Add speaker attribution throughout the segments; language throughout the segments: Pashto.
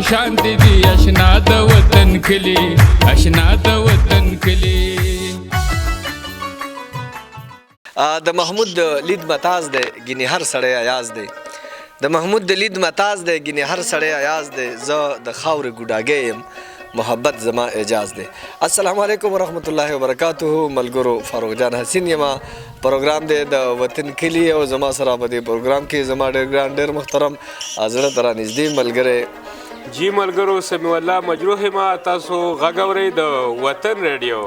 Speaker 1: شانتی دی اشنا د وطن کلی اشنا د وطن کلی
Speaker 2: د محمود د لید متاز دی ګینې هر سړی ایاز دی د محمود د لید متاز دی ګینې هر سړی ایاز دی زه د خاورې ګوډاګی یم محبت زما اعجاز دی السلام علیکم ورحمت الله وبرکاتہ ملګرو فاروق جان حسین یما پروګرام دی د وطن کلی او زما سره په دې پروګرام کې زما ډېر ګران ډېر محترم زړه ته رانږدې ملګری
Speaker 3: جی ملګرو سمیع الله مجروح ما تاسو غږ اورئ د وطن ریډیو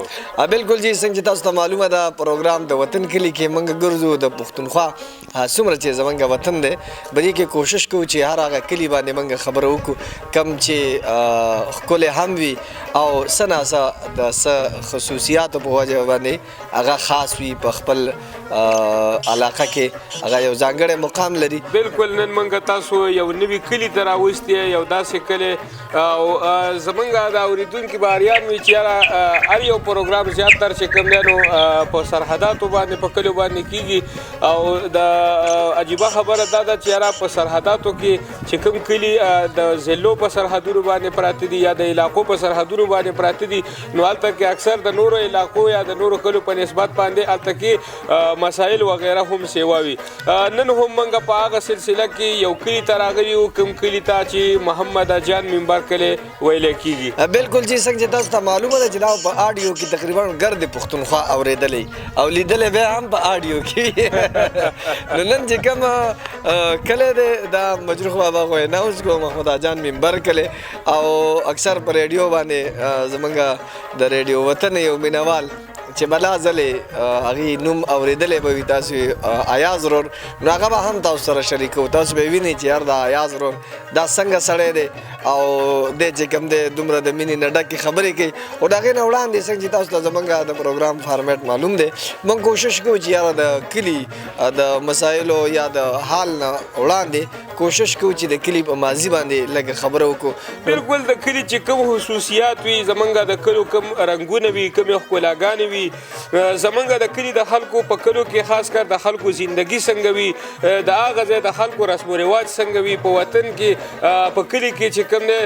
Speaker 2: بالکل جی څنګه چې تاسو ته معلومه ده پروګرام د وطن کلی کې موږ ګرځو د پښتونخوا څومره چې زمونږ وطن دی بدې کې کوشش کوو چې هر هغه کلي باندې موږ خبره وکړو کم چې ښکلی هم وي او څه ناڅه د څه خصوصیاتو په وجه باندې هغه خاص وي په خپل علاقه کې هغه یو ځانګړی مقام لري
Speaker 3: بالکل نن موږ تاسو یو نوي کلي ته راوستي یو داسې کلی او زمونږ د اورېدونکي به اریان وي چې یاره هر یو پروګرام زیاتره چې کوم دی نو په سرحداتو باندې په کلیو باندې کېږي او د عجیبه خبره دا ده چې یاره په سرحداتو کې چې کوم کلي د ضلعو په سرحدونو باندې پراته دي یا د علاقو په سرحدونو باندې پراته دي نو هلته کې اکثر د نورو علاقو یا د نورو کلیو په نسبت باندې هلته کې مسایل وغیره هم سیوا وي نن هم موږ په هغه سلسله کې یو کلي ته راغلي یو کوم کلي ته چې محمد جان منبر کلی ویلی کېږي
Speaker 2: بالکل چې څنګه چې تاسو ته معلومه ده چې دا په آډیو کې تقریبا ګرد پښتونخوا اورېدلی او لیدلی بیا هم په آډیو کې نو نن چې کوم کلی دی دا مجروح بابا خو یې ناوس کو محمد جان منبر کلی او اکثر په ریډیو باندې زمونږ د ریډیو وطن یو مینوال چې بلا ځلې هغې نوم اورېدلی به وي تاسو ایاز ورور نو هغه به هم تاسو سره شریکوو تاسو به وینئ چې یار دا ایاز ورور دا څنګه سړی دی او دی چې کوم دی دومره د مینې نه ډکې خبرې کوي خو د هغې نه وړاندې څنګه چې تاسو ته زموږ د پروګرام فارمیټ معلوم دی موږ کوشش کوو چې یاره د کلي د مسایلو یا د حال نه وړاندې کوشش کوو چې د کلي په ماضي باندې لږه خبره وکړو
Speaker 3: بالکل د کلي چې کوم خصوصیات وي زمونږ د کلیو کوم رنګونه وي کومې ښکلاګانې وي زمونږ د کلي د خلکو په کلیو کې خاص کر د خلکو زندگی څنګه وي د هغه ځای د خلکو رسم و رواج څنګه وي په وطن کې په کلي کې چې کوم دی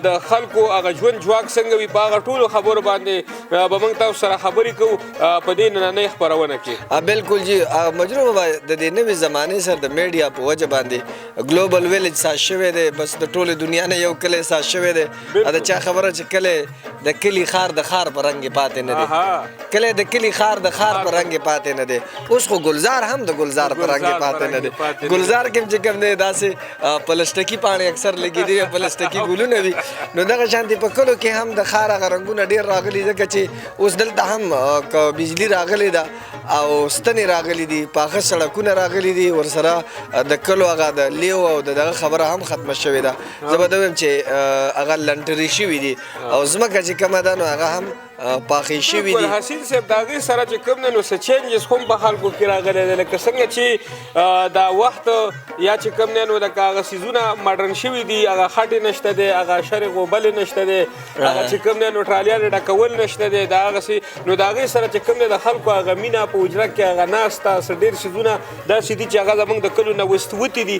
Speaker 3: د خلکو هغه ژوند جواک څنګه وي په هغه ټولو خبرو باندې به موږ تاسو سره خبرې کوو په دې نننۍ خپرونه کې
Speaker 2: بالکل جی مجروح بابا د دې نوې زمانې سره د میډیا په وجه باندې ګلوبل ویلیج ساز شوی دی بس د ټولې دنیا نه یو کلی ساز شوی دی د چا خبره چې کلی د کلي خار د خار په رنګ پاتې نه دی کلی د کلي خار د خار په رنګ پاتې نه دی اوس خو ګلزار هم د ګلزار په رنګ پاتې نه دی ګلزار کې چې کوم دی داسې پلسټکي پاڼې اکثر لګېدي وي پلسټکي ګلونه وي نو دغه شانتې په کلو کې هم د خار هغه رنګونه ډېر راغلي ځکه چې اوس دلته هم که بجلي راغلې ده او ستنې راغلي دي پاخه سړکونه راغلي دي ورسره د کلو هغه د لیو او دغه خبره هم ختمه شوې ده زه به دویم چې هغه لنټري شوي دي او ځمکه چې کومه ده نو هغه هم پاخې شوي دي
Speaker 3: حسین صاحب د هغې سره چې کوم دی نو څه چینجز هم په خلکو کې راغلی دی لکه څنګه چې دا وخت یا چې کوم دی نو لکه هغه څیزونه ماډرن شوي دي هغه خټې نشته دی هغه شرې غوبلې نشته دی هغه چې کوم دی نو ټرالیانې ډکول نشته دی د هغسې نو د هغې سره چې کوم دی د خلکو هغه مینه په حجره کې هغه ناسته څه ډېر څیزونه داسې دي چې هغه زموږ د کلیو نه وتي دي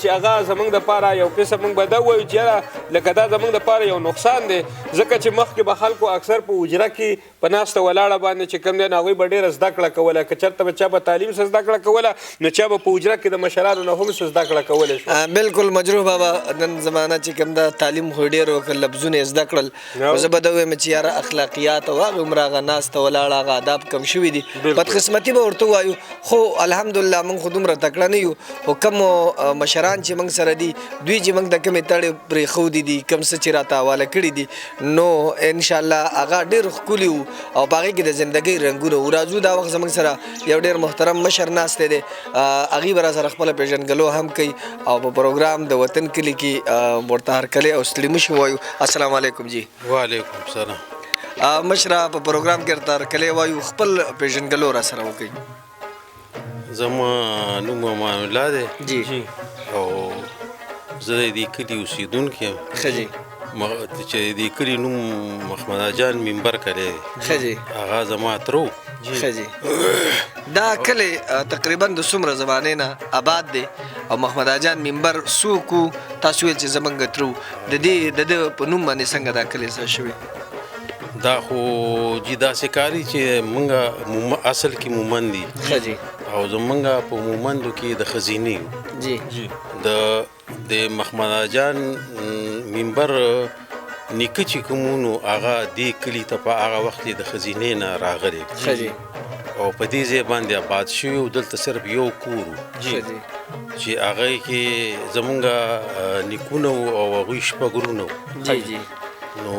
Speaker 3: چې هغه زموږ دپاره یو قسم موږ به دا ووایو چې یاره لکه دا زموږ دپاره یو نقصان دی ځکه چې مخکې به خلکو اکثر په حجره کې په ناسته ولاړه باندې چې کوم دی نو هغوی به ډېره زده کړه کوله که چېرته به چا به تعلیم څه زده کړه کوله نو چا به په حجره کې د مشرانو نه هم څه زده کړه کولی شو
Speaker 2: بالکل مجروح بابا نن زمانه چې کوم ده تعلیم خو ډېر وکړل لفظونه یې زده کړل خو زه به دا ووایم چې یاره اخلاقیات او هغه عمره هغه ناسته ولاړه هغه آداب کم شوي دي بدقسمتي به ورته ووایو خو الحمدلله موږ خو دومره تکړه نه یو خو کومو مشران چې موږ سره دي دوی چې موږ د کومې تړې پرېښودي دي کوم څه چې راته حواله کړي دي نو انشاءالله هغه ډېر ښکلي وو او په هغې کې د زندګۍ رنګونه وو راځو دا وخت زموږ سره یو ډېر محترم مشر ناستی دی هغې به را سره خپله پېژندګلو هم کوي او په پروګرام د وطن کلي کې ورته هرکلی او ستړي مه شي ووایو السلام علیکم جی
Speaker 4: وعلیکم السلام
Speaker 2: مشره په پروګرام کې ورته هرکلی وایو خپل پېژندګلو را سره وکړئ
Speaker 4: زما نوم امان الله دی
Speaker 2: جی
Speaker 4: او زه د دې کلي اوسېدونکی یم
Speaker 2: ښه جی
Speaker 4: چې د کلي نوم محمد جان منبر کلی دی
Speaker 2: ښه جي
Speaker 4: هغه زما ترو
Speaker 2: ښه جي دا کلی تقریبا د څومره زمانې نه آباد دی او محمد جان منبر څوک و تاسو ویل چې زمونږ ترو د ده په نوم باندې څنګه دا کلی څه شوی
Speaker 4: دا خو جی داسې کاري چې مونږ اصل کې مومن دي
Speaker 2: ښه جي
Speaker 4: او زمونږ په مومندو کې د خزینې یو
Speaker 2: جي
Speaker 4: د محمد جان منبر نیکه چې کومونو هغه دې کلي ته په هغه وخت کې د خزینې نه راغلی
Speaker 2: ښه جي
Speaker 4: او په دې ځای باندې آباد شوي او دلته صرف یو کور و
Speaker 2: ښه جي
Speaker 4: چې هغه کې زمونږ نیکونه وو او هغوی شپږ ورونه وو
Speaker 2: جي جي
Speaker 4: نو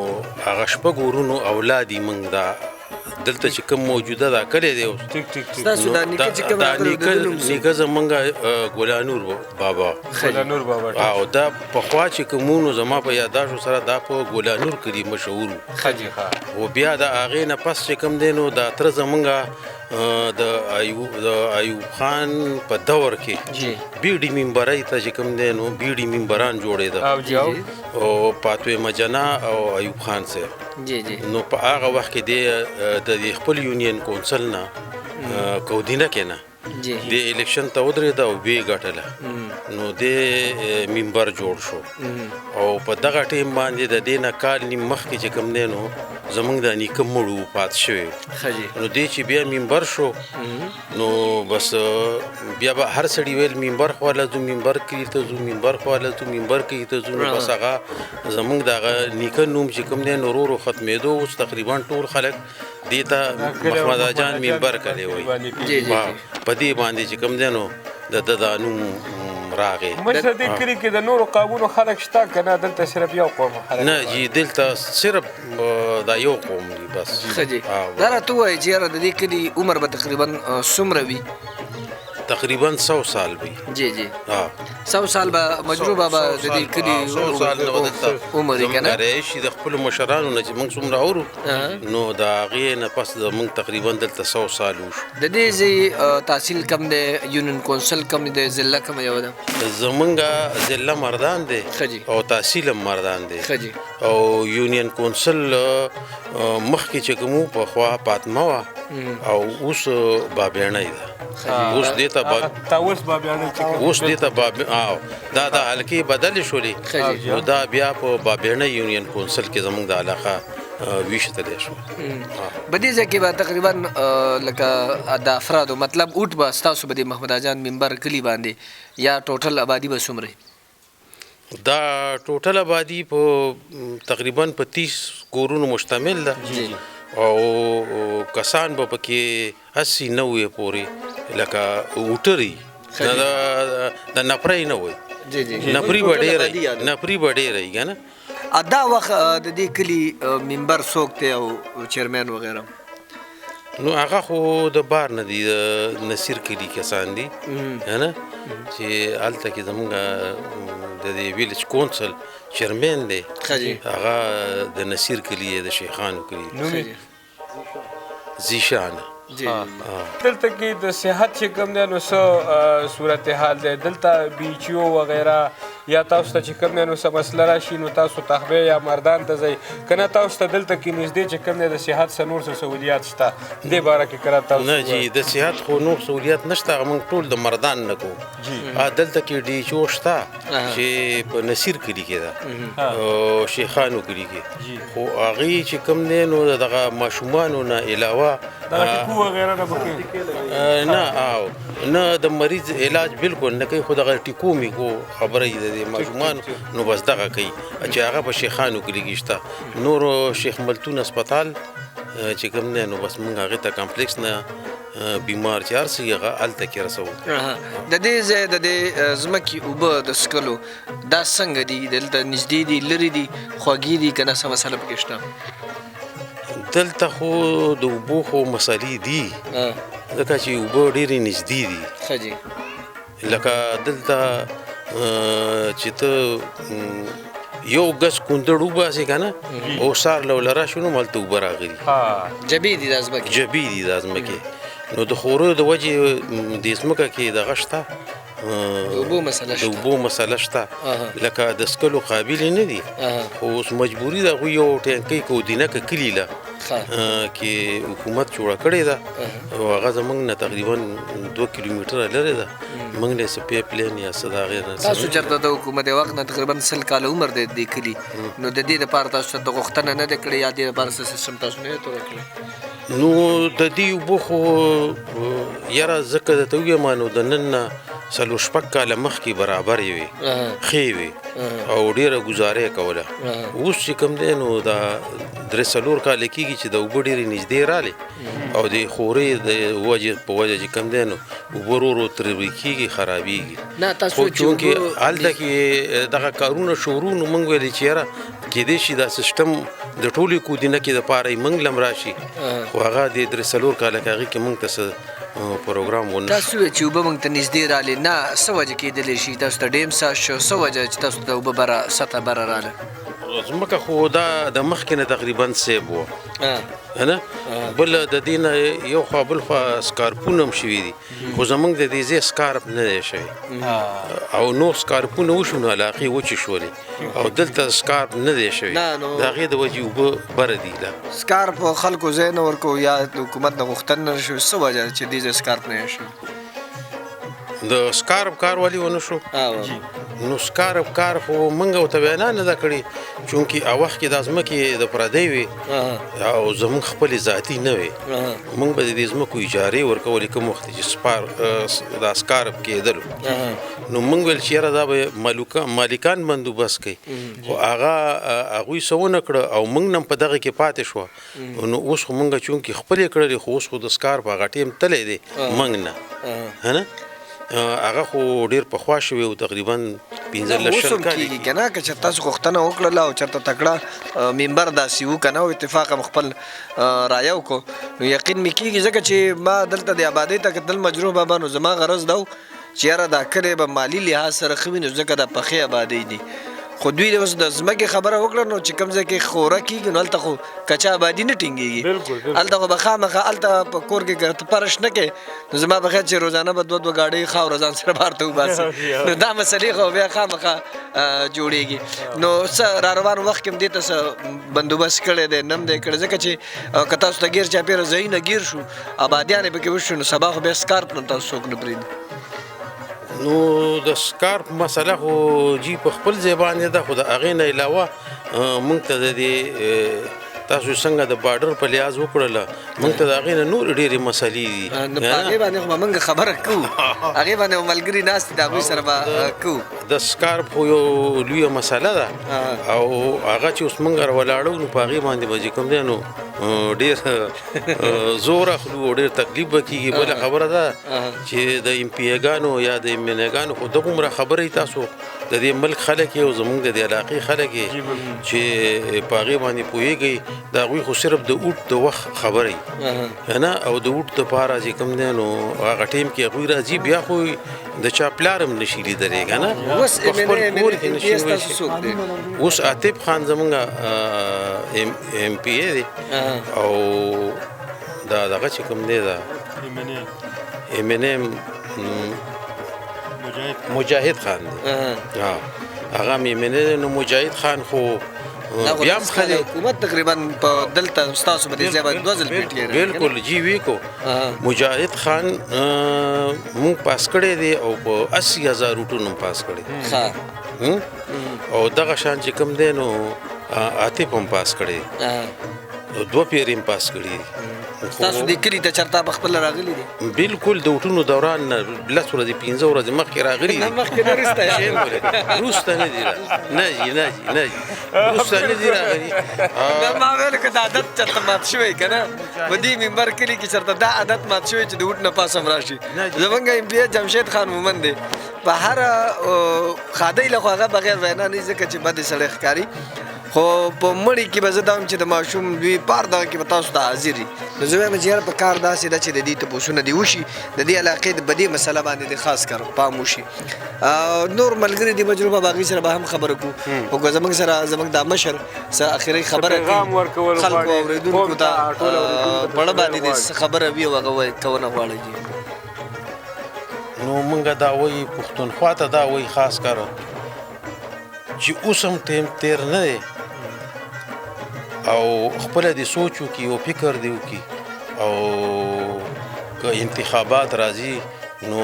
Speaker 4: هغه شپږ ورونو اولاد یې موږ دا دلته چې کوم موجوده دا کلی دی
Speaker 2: ستاسو دا نیکه چې کوم راغلی د ده نوم څه؟
Speaker 4: نیکه زمونږ ګلانور بابا
Speaker 3: نور بابا
Speaker 4: او دا پخوا چې کومونو زما په یاداشو سره دا په ګلانور کې مشهور وو
Speaker 3: ښه جي
Speaker 4: او بیا د هغې نه پس چې کوم دی نو دا تره زمونږ د ایوب خان په دور کې
Speaker 2: جی
Speaker 4: بیډي منبرۍ ته چې کوم دی نو بیډي منبران جوړېده او فاطمه جنا او ایوب خان صاحب
Speaker 2: جی جی
Speaker 4: نو په هغه وخت کې د خپل یونین کونسل نه کودینه کې نه
Speaker 2: جی
Speaker 4: د الیکشن ته ودرېده او ویې ګټله نو د منبر جوړ شو او په دغه ټیم باندې د دې نه کال نیم مخکې چې کوم دی نو زمونږ د نیکه مړ وفات شوی
Speaker 2: ښه جي
Speaker 4: نو دې چې بیا منبر شو نو بس بیا به هر سړي ویل منبر خواله ځو منبر کلي ته ځو منبر خواله ځو منبر کلي ته ځو نو بس هغه زمونږ دغه نیکه نوم چې کوم دی نو ورو ورو ختمېدو اوس تقریبا ټول خلک دې ته محمد جان منبر کلی وایي
Speaker 2: جی جی
Speaker 4: په دې باندې چې کوم دی نو د ده دا نوم راغی
Speaker 3: مشره دې کلي کې د نورو قومونو خلک شته که نه دلته صرف یو قوم خلک
Speaker 4: نه جی دلته صرف دا یو قوم دی بس
Speaker 2: ښه جي دا راته ووایه چې یاره د دې کلي عمر به تقریبا څومره وي
Speaker 4: تقریبا 100 سال وي
Speaker 2: جی جی 100 سال به مجروح بابا د دې کلي
Speaker 4: 100 سال نه بدلته
Speaker 2: عمر یې که نه
Speaker 4: رئیس د خپلو مشرانو نه چې موږ څومره اورو نو د هغې نه پس موږ تقریبا دلته 100 سال وشو
Speaker 2: د دې ځای تحصیل کم دی یونین کونسل کم دی ضلع کم یو ده
Speaker 4: زمونږ ضلع مردان دی
Speaker 2: ښه جي
Speaker 4: او تحصیل هم مردان دی
Speaker 2: ښه جي
Speaker 4: او یونین کونسل مخکې چې کوم پخوا فاطمه وه او اوس بابیڼۍ ده اوس دې ته
Speaker 3: تاوس بابیانه چې
Speaker 4: اوس دې ته دا د حلقې بدلې شولې نو دا بیا په بابیڼۍ یونین کونسل کې زموږ د علاقه ویشتلی شو
Speaker 2: په دې ځای کې به تقریبا لکه د افرادو مطلب اوټ به ستاسو به د محمد جان منبر کلي باندې یا ټوټل آبادي به څومره
Speaker 4: دا ټوټل آبادي په تقریبا په 30 کورونو مشتمل ده او کسان به پکې 80-90 پورې لکه اوټري د نفرۍ نه وي نفري به ډېره وي که نه
Speaker 2: دا وخت د دې کلي منبر څوک دی او چیرمین وغیره
Speaker 4: نو هغه خو د بار نه دي د نصیر کلي کسان دي نه چې هلته کې زمونږ د دې ویلج کونسل چیرمین دی هغه د نصیر کلي د شیخانو کلي زیشانه
Speaker 3: دلته کې د صحت چې کوم دی نو څه صورتحال دی دلته بیچیو وغیره یا تاسو ته چې کوم دی نو څه مسله راشي نو تاسو تخبې یا مردان ته ځئ که نه تاسو ته دلته کې نږدې چې کوم دی د صحت څه نور څه سهولیات شته دې باره کې که تاسو
Speaker 4: نه جی د صحت خو نور سهولیات نشته هغه موږ ټول د مردان نه کوو دلته کې ډیچو شته چې په نصیر کلي کې ده شیخانو کلي کې خو هغې چې کوم دی نو دغه ماشومانو نه علاوه
Speaker 3: وغیره نه پکې
Speaker 4: نه د مریض علاج بالکل نه کوي خو دغه ټیکو میکو خبره یې د ماشومانو نو بس دغه کوي چې هغه په شیخانو کلي کې شته نورو شیخ ملتون اسپتال چې کوم دی نو بس موږ هغې ته کمپلیکس نه بیمار چې هر څه هغه هلته کې رسوو
Speaker 2: د دې ځای د دې ځمکې اوبه د څښلو دا څنګه دي دلته نږدې دي لرې دي خوږې دي که نه څه مسله پکې شته
Speaker 4: دلته خو د اوبو خو مسالې دي ځکه چې اوبه ډېرې نږدې دي
Speaker 2: ښه جي
Speaker 4: لکه دلته چې ته یو ګز کونډړ وباسې که نه او سار له راشو نو هلته اوبه راغلي
Speaker 2: جبې دي دا ځمکې
Speaker 4: نو د خورو د وجې دې ځمکه کې دغه شته
Speaker 2: د اوبو مسله شته.
Speaker 4: د اوبو مسله شته لکه د څکلو قابل نه دي خو اوس مجبوري ده هغوی یو ټینکۍ کودینه که کلي له کې حکومت جوړه کړې ده او هغه زموږ نه تقریبا 2 کیلومتره لرې ده موږ نه څه پیپ لین یا څه د هغې نه
Speaker 2: تاسو چېرته د حکومت وخت نه تقریبا 100 کاله عمر دی د دې کلي نو د دې دپاره تاسو ته غوښتنه نه ده کړې یا دې دپاره څه سیسټم تاسو نه دی توره کړی؟
Speaker 4: نو د دې اوبو خو یاره ځکه درته ووایم نو د نن نه 4-5 کاله مخکې برابرې وې ښې وې او ډېره ګزاره یې کوله اوس چې کوم دی نو دا 3-4 کاله کېږي چې د اوبه ډېرې نږدې رالې او د خورې د وجې په وجه چې کوم دی نو اوبه ورو ورو ترې کېږي خرابېږي
Speaker 2: نه تاسو
Speaker 4: خو چونکې هلته کې دغه کارونه شروع نو موږ ویلې چې یاره کېدای شي دا سیسټم د ټولې کودینه کې دپاره یې موږ لم راشي خو هغه د 3-4 کاله کې هغې کې موږ ته څه پروګرام ونه
Speaker 2: تاسو چې اوبه موږ ته نږدې رالې نه څه وجه کېدلی شي تاسو ته ډیم ساز شو څه وجه چې تاسو ته اوبه بره سطحه بره راله؟
Speaker 4: ځمکه خو دا د مخکې نه تقریبا سیب وه نه بل د دې نه یو خوا بل خوا سکارپونه هم شوي دي خو زموږ د دې ځای سکارپ نه دی شوی او نو سکارپونه وشو نو علاقې وچې شولې او دلته سکارپ نه دی شوی د هغې د وجې اوبه بره دي
Speaker 2: سکارپ خلکو ځای نه ورکو یا د حکومت نه غوښتنه نه شوې څه وجه چې دې ځای سکارپ نه شو؟
Speaker 4: د سکارپ کار ولې ونه شو نو سکارپ کار خو موږ ورته وینا نه ده کړې چونکې وخت کې دا ځمکې د پردۍ وې او زموږ خپلې ذاتي نه وې موږ به د دې ځمکو اجارې ورکولې کوم وخت چې دا سکارپ کېدلو نو موږ ویل چې یاره دا به مالکان بندوبست کوي خو هغوی څه ونه کړه او موږ نه په دغه کې پاتې شوه نو اوس خو موږ چونکې خپلې کړلې خو اوس خو د سکارپ هغه ټیم تللی دی موږ نه هنه هغه خو ډېر پخوا شوی و تقریبا 15-20 کاله
Speaker 2: کېږي که نه که چېرته تاسو غوښتنه وکړله او چېرته تکړه ممبر داسې وو که نه او اتفاق هم خپل رایه وکړو نو یقین مې کېږي ځکه چې ما دلته د آبادۍ ته کتل مجروح بابا نو زما غرض دا و چې یاره دا کلی به مالي لحاظ سره ښه وي نو ځکه دا پخې آبادۍ دي خو دوی اوس د ځمکې خبره وکړه نو چې کوم ځای کې خوره کېږي نو هلته خو کچا آبادي نه ټینګېږي هلته خو به خامخا هلته په کور کې که ته پرش نه کوې نو زما په خیال چې روزانه به 2 ګاډۍ خاوره ځان سره بار ته وباسي نو دا مسلې خو بیا خامخا جوړېږي نو څه را روان وخت کې هم دې ته څه بندوبست کړی دی نه هم دی کړی ځکه چې که تاسو ته ګیر چاپېره ځایونه ګیر شو آبادیانې پکې وشو نو سبا خو بیا سکارپ نه تاسو څوک نه پرېږدي
Speaker 4: نو د سکارپ مسله خو جی په خپل ځای باندې ده خو د هغې نه علاوه موږ ته د دې تاسو څنګه د بارډر په لحاظ وکړله موږ ته د هغې نه نورې ډېرې مسلې دي
Speaker 2: نو په هغې باندې خو به موږ خبره کوو هغې باندې به ملګري ناست دي د هغوی سره به کوو
Speaker 4: د سکارپ خو یو لویه مسله ده او هغه چې اوس موږ راولاړو نو په هغې باندې به چې کوم دی نو ډېر زور اخلو او ډېر تکلیف به کېږي بله خبره ده چې د ایم پي ایګانو یا د ایم این ایګانو خو دغومره خبرې تاسو د دې ملک خلک یې او زموږ د دې علاقې خلک یې چې په هغې باندې پوهېږئ د هغوی خو صرف د اوټ د وخت خبرې نه او د اوټ دپاره چې کوم دی نو هغه ټیم کې هغوی راځي بیا خو د چا پلار هم نشي لیدلی که نه په خپل کور کې نشي اوس عاطف خان زموږ ایم پی ای دی او دا دغه چې کوم دی دا ایم این ایم مجاهد خان دی هغه ایم این ای نو مجاهد خان خو بیا هم ښه دی
Speaker 2: حکومت تقریبا په دلته ستاسو په دې ځای باندې 2 ځل پیټ لري
Speaker 4: بلکل جی وی کو مجاهد خان مونږ پاس کړی دی او په 80,000 روټونو پاس کړی او دغه شان چې کوم دی نو عاطف هم پاس کړی 2 پیرې هم پاس کړي
Speaker 2: تاسو د کلي ته چېرته په خپله راغلي دي
Speaker 4: بلکل د اوټونو دوران نه 10 ورځې 15 ورځې مخکې راغلي دي
Speaker 2: مخکې نه وروسته
Speaker 4: وروسته نه دي نه وروسته نه دي راغلي
Speaker 2: ما ویل که د عادت چېرته مات شوی که نه په دې ممبر کلي کې چېرته دا عادت مات شوی چې د اوټ نه پاس هم راشي زمونږ ایم پي جمشید خان مومن دی په هره خادۍ له خو هغه بغیر وینا نه ځکه چې بدې سړی ښکاري خو په مړي کې به زه دا هم چې د ماشوم دوی پار دغه کې به تاسو ته حاضر وي نو زه وایم چې یاره په کار داسې ده چې د دې تپوسونه دې وشي د دې علاقې د بدې مسله باندې د خاص کار پام وشي نور ملګري دي مجروبه به هغوی سره به هم خبره کړو خو که زموږ سره زموږ دا مشر څه اخري خبره کوي خلکو اورېدونکو ته په اړه باندې د څه خبره وي او هغه کونه غواړي
Speaker 4: نو مونږ دا وایي پښتونخوا ته دا وایي خاص کر چې اوس هم ټیم تیر نه دی او خپله دې سوچ وکړي او فکر دې وکړي او که انتخابات راځي نو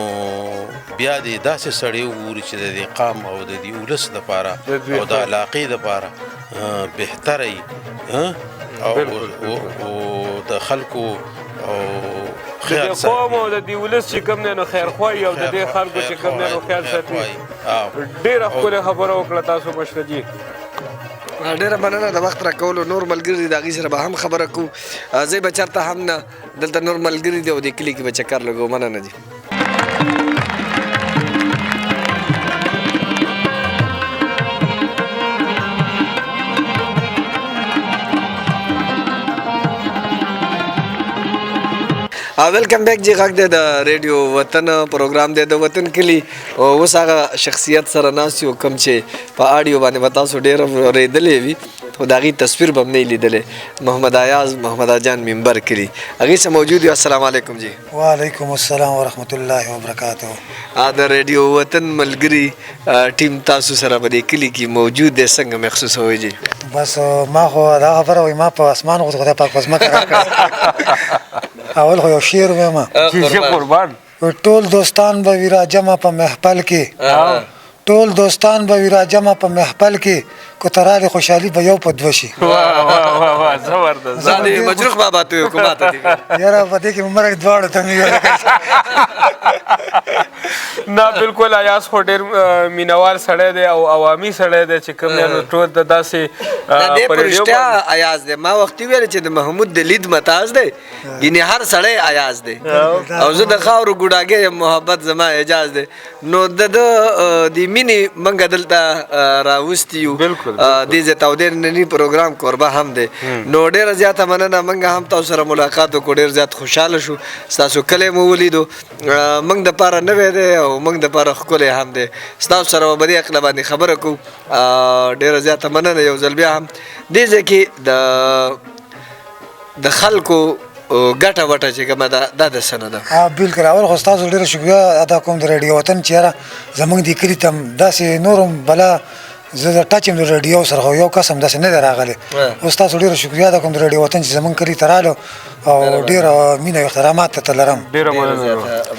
Speaker 4: بیا دې داسې سړی وګوري چې د دې قام او د دې ولس دپاره او د علاقې دپاره بهتره وي او د خلکو او
Speaker 3: د دې قوم او د دې ولس چې کوم دی نو خیرخواهي او د دې خلکو چې کوم دی نو خیال ساتي. ډېره ښکلې خبره وکړه تاسو مشره جي.
Speaker 2: ډېره مننه د وخت راکولو. نور ملګري دي د هغې سره به هم خبره کوو. زه به چېرته هم نه دلته نور ملګري دي او دې کلي کې به چکر لګو. مننه جي. ویلکم بیک جی. غږ دی د ریډیو وطن پروګرام دی د وطن کلي. اوس هغه شخصیت سره ناست یو کوم چې په آډیو باندې به تاسو ډېر اورېدلی وي خو د هغې تصویر به هم نه یې لیدلی. محمد ایاز محمد جان منبر کلي هغې سره موجود یو. السلام علیکم جی.
Speaker 5: وعلیکم السلام ورحمت الله وبرکاتہ.
Speaker 2: د ریډیو وطن ملګري ټیم تاسو سره په دې کلي کې موجود دی. څنګه محسوسوئ جی؟
Speaker 5: بس ما خو دا خبره وایي ما په اسمان غوښتل خدای پاک په ځمکه راکړی. اول خو یو شعر وایم
Speaker 3: قربان.
Speaker 5: ټول دوستان به وي راجمع په محفل کې، ټول دوستان به وي راجمع په محفل کې، کو ترالی خوشحالي به یو په دوه شي.
Speaker 3: زبردست.
Speaker 2: دا د مجروح بابا ته ویل کوم ماته دي
Speaker 5: یاره په دې کې مرګ دواړو ته مې ویل.
Speaker 3: نه بالکل ایاز خو ډېر مینوال سړی دی او عوامي سړی دی چې کوم دی نو ټول د داسې
Speaker 2: په رښتیا ایاز دی. ما وختي ویل چې د محمود د لید متاز دی یعنې هر سړی ایاز دی او زه د خاورو ګوډاګی یم محبت زما اعجاز دی. نو د دې مینې موږ دلته راوستي یو. دې ځای تودې ننني پروګرام کوربه هم دی. نو ډېره زیاته مننه. موږ هم تاسو سره ملاقات وکړو. ډېر زیات خوشحاله شو. ستاسو کلی مو ولیدو. موږ دپاره نوی دی او موږ دپاره ښکلی هم دی. ستاسو سره به په دې هکله باندې خبره کوو. ډېره زیاته مننه یو ځل بیا هم. دې ځای کې د خلکو ګټه وټه چې کومه ده دا د څه نه ده؟
Speaker 5: بلکل. اول خو ستاسو ډېره شکریه ادا کوم د ریډیو وطن چې یاره زموږ دې کلي ته داسې نور هم بلا زه د ټچ یم د ریډیو سره خو یو کس هم داسې نه دی راغلی. اوس تاسو ډېره شکریه ادا کوم د ریډیو وطن چې زموږ کلي ته رالو او ډېره مینه او احترامات ته لرم.
Speaker 3: ډېره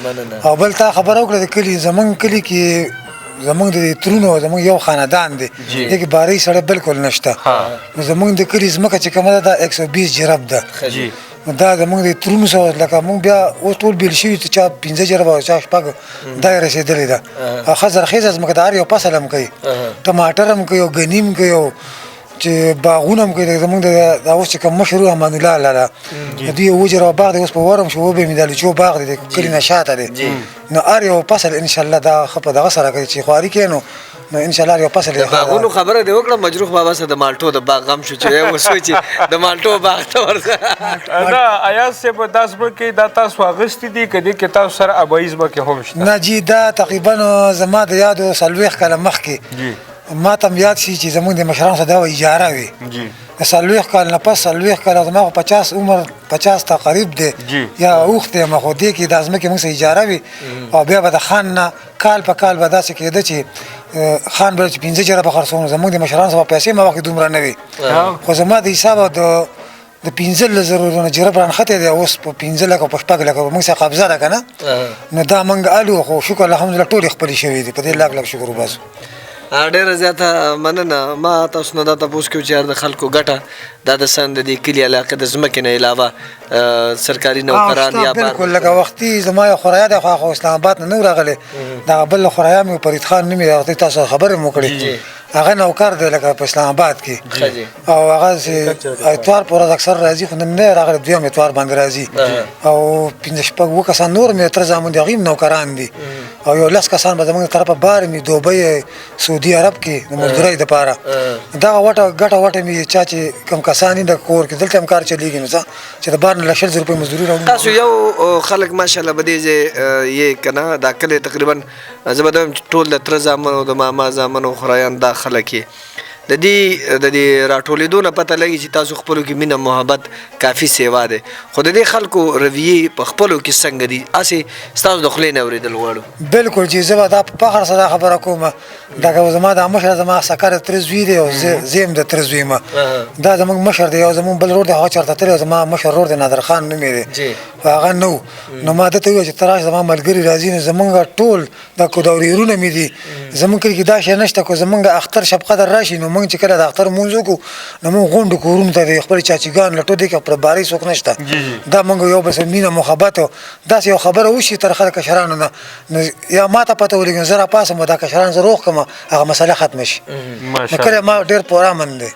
Speaker 3: مننه.
Speaker 5: او بل تا خبره وکړه د کلي زموږ کلي کې زموږ د ترونو زموږ یو خاندان دی دې کې بارۍ سړی بالکل نشته. نو زموږ د کلي ځمکه چې کومه ده دا 120 جرب ده. دا زموږ د ترونو سره لکه موږ بیا اوس ټول بیل شوي چا 15 جربه او چا شپږ دا یې رسېدلې ده. ښه زرخیزه ځمکه د هر یو فصل هم کوي، ټماټر هم کوي او ګني هم کوي او چې باغونه هم کوي. زموږ دا اوس چې کوم مشر و امان الله لاله د دوی اووه جربه باغ دی. اوس په ورم شو وبې مې د لچو باغ دی د کلي نه شاته دی. نو هر یو فصل انشاءالله دا ښه په دغه سره کوي چې خواري کوي نو انشاءالله هر یو فصل
Speaker 2: د باغونو خبره دې وکړه. مجروح بابا سره د مالټو د باغ غم شو چې اوس وایي چې د مالټو باغ ته ورځه.
Speaker 3: دا ایاز صاحب دا ځمکې دا تاسو اخیستې دي که دې کې تاسو سره ابایي ځمکې هم شته؟
Speaker 5: نه جي دا تقریبا زما د یادو 40 کاله مخکې ما ته هم یاد شي چې زموږ د مشرانو سره دا اجاره وي. د 40 کال نه پس 40 کاله زما خو 50 عمر 50 ته قریب دی یا اوښتی یم خو دې کې دا ځمکې موږ سره اجاره وي او بیا به د خان نه کال په کال به داسې کېده چې خان به چې 15 جربه خرڅوم. زموږ د مشرانو سره پیسې ما وخت دومره نه وي خو زما د حسابه د 15,000 جرب رانښتی دی. اوس په 15 لکه په 6 لکه موږ سره قبضه ده که نه نو دا موږ الو خو شکر الحمدلله ټولې خپلې شوي دي. په دې لاک شکر وباسو.
Speaker 2: ډېره زیاته مننه. ما تاسو نه دا تپوس کوو چې د خلکو ګټه دا د سند د دې کلي علاقې د ځمکې نه علاوه سرکاري نوکران یا
Speaker 5: بالکل لکه وختي زما یو خوریا دی خو اسلام آباد نه نو راغلی. دغه بل خوریا مې فرید خان نوم یې هغه تاسو خبرې مو کړې هغه نوکر دی لکه په اسلام آباد کې او هغه اتوار په ورځ اکثر راځي خو نن نه راغلی. دویم اتوار باندې راځي او 15 اووه کسان نور مې تر زامن دي هغوی هم نوکران دي او یو 10 کسان به زموږ طرفه بار مې دوبۍ سعودي عرب کې د مزدورۍ دپاره دغه ګټه وټه مې چا چې کوم کسان دي د کور کې دلته هم کار چلېږي نو څه چې د بار نه 100,000 روپۍ مزدوري راوړي.
Speaker 2: تاسو یو خلک ماشاءالله په دې ځای یې که نه دا کلی تقریبا زه به دویم ټول د تره زامن او د ماما زامن او خورایان دا خلک یې د دې راټولېدو نه پته لګي چې تاسو خپلو کې مینه محبت کافي سیوا دی خو د دې خلکو رویې په خپلو کې څنګه دي هسې ستاسو د خولې نه اورېدل غواړو
Speaker 5: بالکل چې زه به دا په فخر سره خبره کوم دغه زما د مشر زما سکر تر زوی دی او زم د تر زوی ما دا زموږ مشر دی او زموږ بل رور دی هغه چرته تر زما مشر رور دی نادر خان نوم دی هغه نو ما ته ویل چې تراش زما ملګری راځي نو زمونږ ټول د کودوريرونه مې دي زمونږ کې دا شی نشته کو زمونږ اختر شب قدر راشي نو مونږ چې کله د اختر مونږ کو نو مونږ غونډه کوو ته خپل چاچیګان لټو دي کې پر باري څوک نشته دا مونږ یو بس مینه محبت دا یو خبره وشي تر خلک کشرانو نه یا ما ته پته ولګم زرا پاسه مو دا کشران زه روغ کوم هغه مسله ختم شي کله ما ډیر پورا من دي